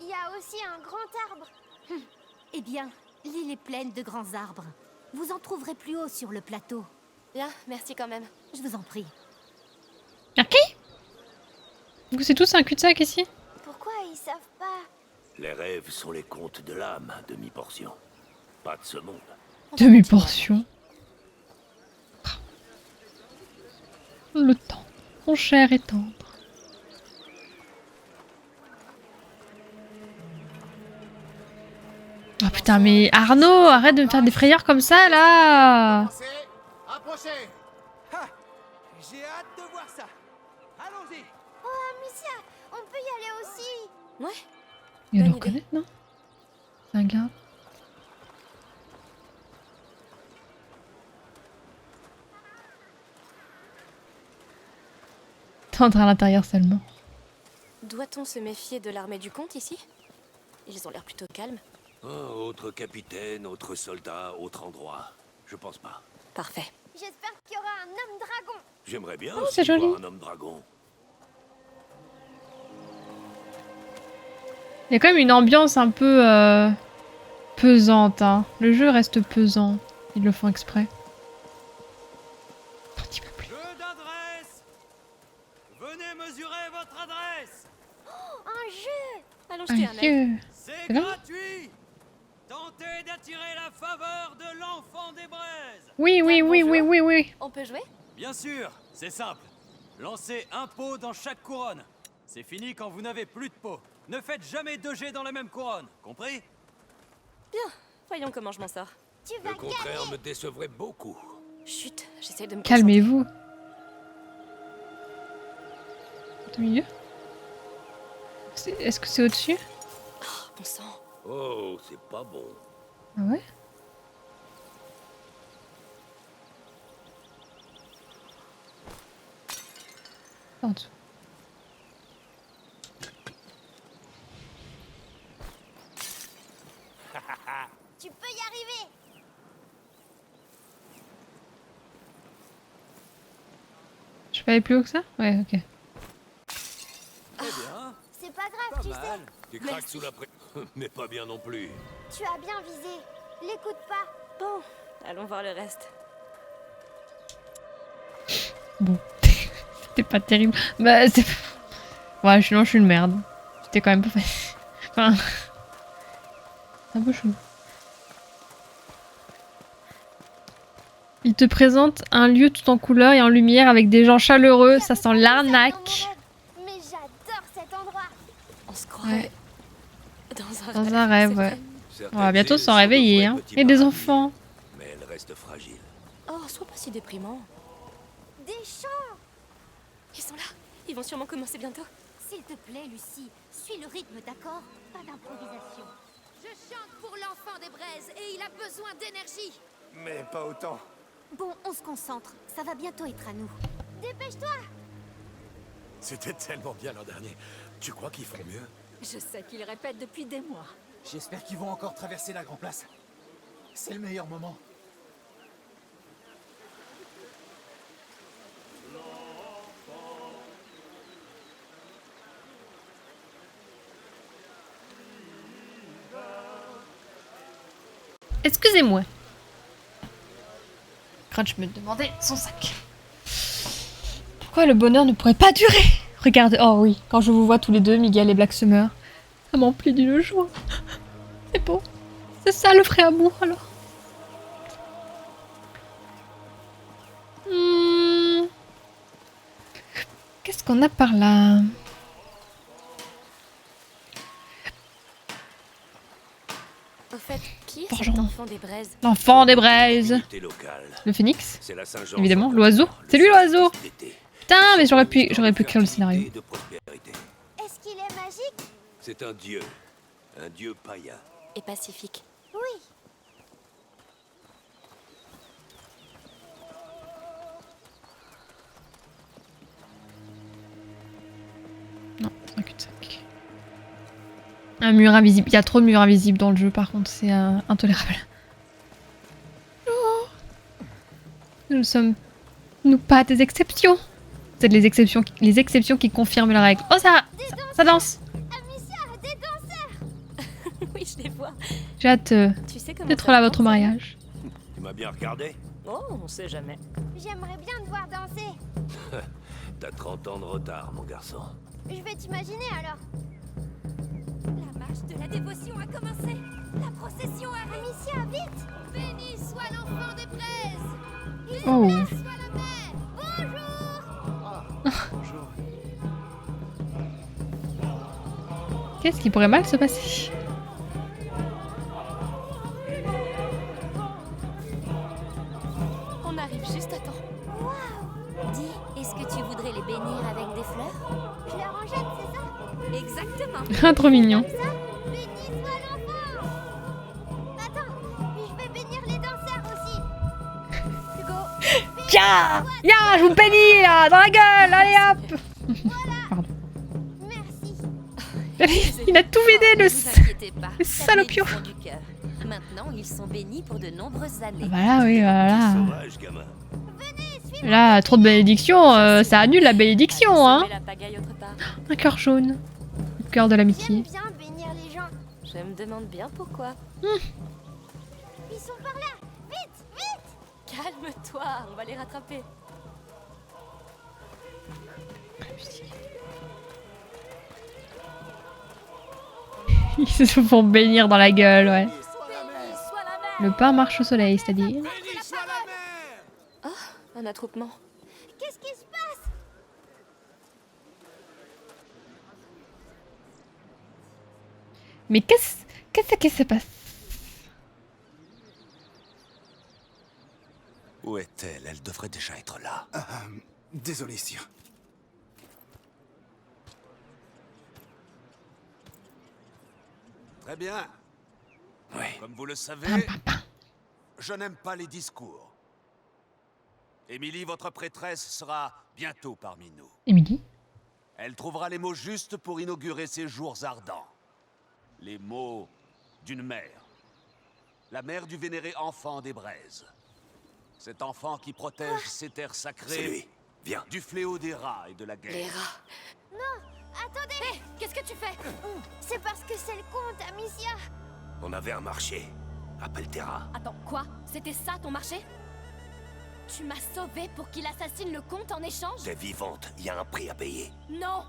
Il y a aussi un grand arbre. Eh bien, l'île est pleine de grands arbres. Vous en trouverez plus haut sur le plateau. Bien, merci quand même. Je vous en prie. Ok. Du coup, c'est tous un cul-de-sac ici? Pourquoi ils savent pas? Les rêves sont les contes de l'âme, demi-portion. Pas de ce monde. Demi-portion. Le temps. Mon cher et tendre. Oh putain, mais Arnaud, arrête de me faire des frayeurs comme ça, là. Approchez. J'ai hâte de voir ça. Allons-y. Oh, Amicia, on peut y aller aussi. Ouais. Il Bonne le reconnaît, non? C'est un gars. Tendre à l'intérieur seulement. Doit-on se méfier de l'armée du comte ici? Ils ont l'air plutôt calmes. Oh, autre capitaine, autre soldat, autre endroit. Je pense pas. Parfait. J'espère qu'il y aura un homme dragon. J'aimerais bien Oh, aussi c'est joli. voir un homme dragon. Il y a quand même une ambiance un peu pesante. Hein. Le jeu reste pesant. Ils le font exprès. Un petit peu plus. Jeu d'adresse. Venez mesurer votre adresse. Oh, un jeu. Allons Un jeter un œil. vieux. C'est C'est là? gratuit. Tentez d'attirer la faveur de l'enfant des braises. Oui, oui, oui, oui, oui, oui. On peut jouer? Bien sûr, c'est simple. Lancez un pot dans chaque couronne. C'est fini quand vous n'avez plus de pot. Ne faites jamais 2 jets dans la même couronne, compris? Bien, voyons comment je m'en sors. Tu vas Le contraire gagner. me décevrait beaucoup. Chut, j'essaie de me Calmez-vous. Au milieu? Est-ce que c'est au-dessus? concentrer. Bon sang. Oh, c'est pas bon. Ah ouais? En dessous. Tu peux y arriver. Je peux aller plus haut que ça? Ouais, ok. Très bien. C'est pas grave, Pas tu mal. sais. Tu craques sous la pression. Mais pas bien non plus. Tu as bien visé. L'écoute pas. Bon, allons voir le reste. Bon. C'était pas terrible. Bah, c'est... Ouais, sinon je suis une merde. C'était quand même pas facile. Enfin... C'est un peu chelou. Il te présente un lieu tout en couleurs et en lumière avec des gens chaleureux. Ça sent l'arnaque. Mais j'adore cet endroit. On se croirait Dans un rêve, c'est ouais. vrai. On va bientôt s'en réveiller, hein. Et des enfants. Mais elle reste fragile. Oh, sois pas si déprimant. Des chants. Ils sont là. Ils vont sûrement commencer bientôt. S'il te plaît, Lucie, suis le rythme, d'accord? Pas d'improvisation. Je chante pour l'enfant des braises et il a besoin d'énergie. Mais pas autant. Bon, on se concentre. Ça va bientôt être à nous. Dépêche-toi. C'était tellement bien l'an dernier. Tu crois qu'ils feront mieux? Je sais qu'il répète depuis des mois. J'espère qu'ils vont encore traverser la Grand Place. C'est le meilleur moment. Excusez-moi. Crunch me demandait son sac. Pourquoi le bonheur ne pourrait pas durer? Regardez, oh oui, quand je vous vois tous les deux, Miguel et Black Summer, ça m'emplit d'une joie. C'est beau. C'est ça le vrai amour alors. Qu'est-ce qu'on a par là? Au fait, qui est Forgeron. cet enfant des braises? L'enfant des braises. Unité locale. Le phénix? C'est la Saint-Jean. Évidemment, l'oiseau. C'est lui l'oiseau. Putain, mais j'aurais pu écrire le scénario. De prospérité. Est-ce qu'il est magique? C'est un dieu païen. Et pacifique. Oui. Non, c'est un cul-de-sac. Un mur invisible. Il y a trop de murs invisibles dans le jeu, par contre, c'est intolérable. Nous ne sommes, nous, pas des exceptions. C'est les exceptions qui confirment la règle. Oh, ça danse. Amicia, des danseurs. Oui, je les vois. J'ai hâte Tu sais comment d'être ça là à se votre passe, mariage. Tu m'as bien regardé? Oh, on sait jamais. J'aimerais bien te voir danser. T'as 30 ans de retard, mon garçon. Je vais t'imaginer alors. La marche de la dévotion a commencé. La procession arrive. Amicia, vite. Béni soit l'enfant des braises. Oh. Béni soit la mère. Bonjour. Bonjour. Qu'est-ce qui pourrait mal se passer? On arrive juste à temps. Waouh. Dis, est-ce que tu voudrais les bénir avec des fleurs? Je leur en jette, c'est ça? Exactement. Ah, trop mignon. Ça? Béni soit l'enfant. Attends, je vais bénir les danseurs aussi. Hugo. Tiens! Ya, je vous bénis là, dans la gueule, allez hop! Pardon. Merci. Il a tout vidé, le Ne vous inquiétez pas. le salopio. Ça venait du fond du cœur. Maintenant, ils sont bénis pour de nombreuses années. Voilà, oui, voilà. Sauvage, gamin. Là, trop de bénédictions, ça annule la bénédiction, hein. Semer la pagaille autre part. Un cœur jaune. Le cœur de l'amitié. J'aime bien bénir les gens. Je me demande bien pourquoi. Ils sont par là. Vite, vite. Calme-toi, on va les rattraper. Ils se font bénir dans la gueule, ouais. Béni soit la mère. Le pain marche au soleil, c'est-à-dire. Béni soit la mère. Un attroupement. Qu'est-ce qui se passe? Mais qu'est-ce qui se passe? Où est-elle? Elle devrait déjà être là. Désolé, sire. Très bien. Oui. Comme vous le savez, je n'aime pas les discours. Émilie, votre prêtresse, sera bientôt parmi nous. Émilie? Elle trouvera les mots justes pour inaugurer ces jours ardents. Les mots d'une mère. La mère du vénéré enfant des braises. Cet enfant qui protège ces terres sacrées. C'est lui. Viens. Du fléau des rats et de la guerre. Les rats. Non, attendez. Hé, qu'est-ce que tu fais? C'est parce que c'est le comte, Amicia. On avait un marché. Appelle tes rats. Attends, quoi? C'était ça ton marché? Tu m'as sauvé pour qu'il assassine le comte en échange? T'es vivante, il y a un prix à payer. Non!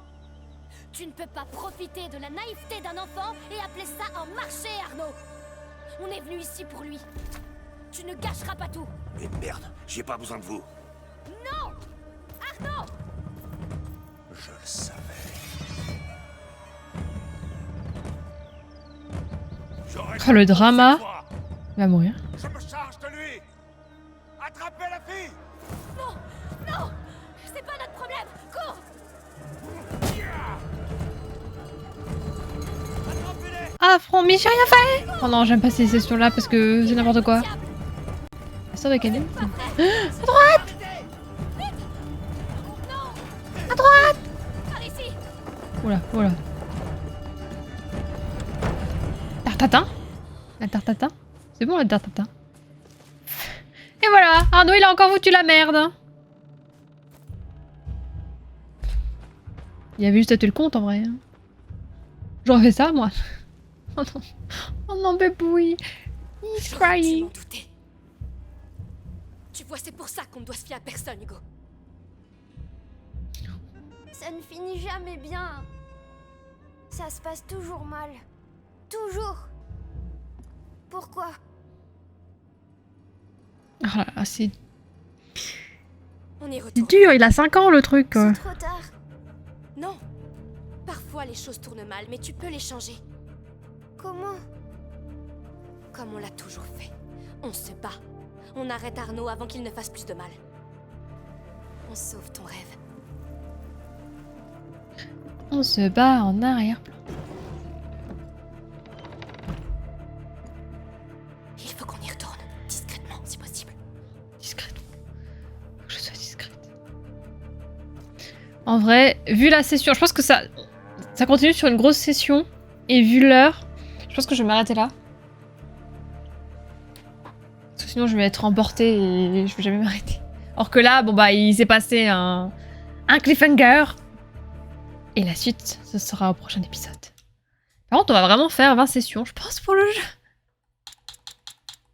Tu ne peux pas profiter de la naïveté d'un enfant et appeler ça un marché, Arnaud! On est venu ici pour lui. Tu ne gâcheras pas tout. Mais merde, j'ai pas besoin de vous. Non! Arnaud! Je le savais. Oh, le drama. Il va mourir. Je me charge de lui. Attrapez la fille. Non! Non! C'est pas notre problème! Cours! Ah, front, mais j'ai rien fait! Oh non, j'aime pas ces sessions-là parce que c'est n'importe quoi. La sœur de Canet. À droite! À droite! Par ici! Oula, oula. Tartatin? La tartatin? C'est bon la tartatin. Et voilà, Arnaud il a encore foutu la merde. Il avait juste à tuer le compte en vrai. J'aurais fait ça moi. Oh non, oh non bébouille. He's crying. Tu vois, c'est pour ça qu'on ne doit se fier à personne, Hugo. Ça ne finit jamais bien. Ça se passe toujours mal. Toujours. Pourquoi? Oh là là, c'est On y retourne. dur, il a 5 ans le truc. C'est trop tard. Non. Parfois les choses tournent mal, mais tu peux les changer. Comment? Comme on l'a toujours fait. On se bat. On arrête Arnaud avant qu'il ne fasse plus de mal. On sauve ton rêve. On se bat en arrière-plan. Il faut qu'on y retourne. Discrètement, si possible. Discrètement. Faut que je sois discrète. En vrai, vu la session, je pense que ça continue sur une grosse session. Et vu l'heure, je pense que je vais m'arrêter là. Parce que sinon je vais être emportée et je vais jamais m'arrêter. Or que là, bon bah, il s'est passé un cliffhanger. Et la suite, ce sera au prochain épisode. Par contre, on va vraiment faire 20 sessions, je pense, pour le jeu.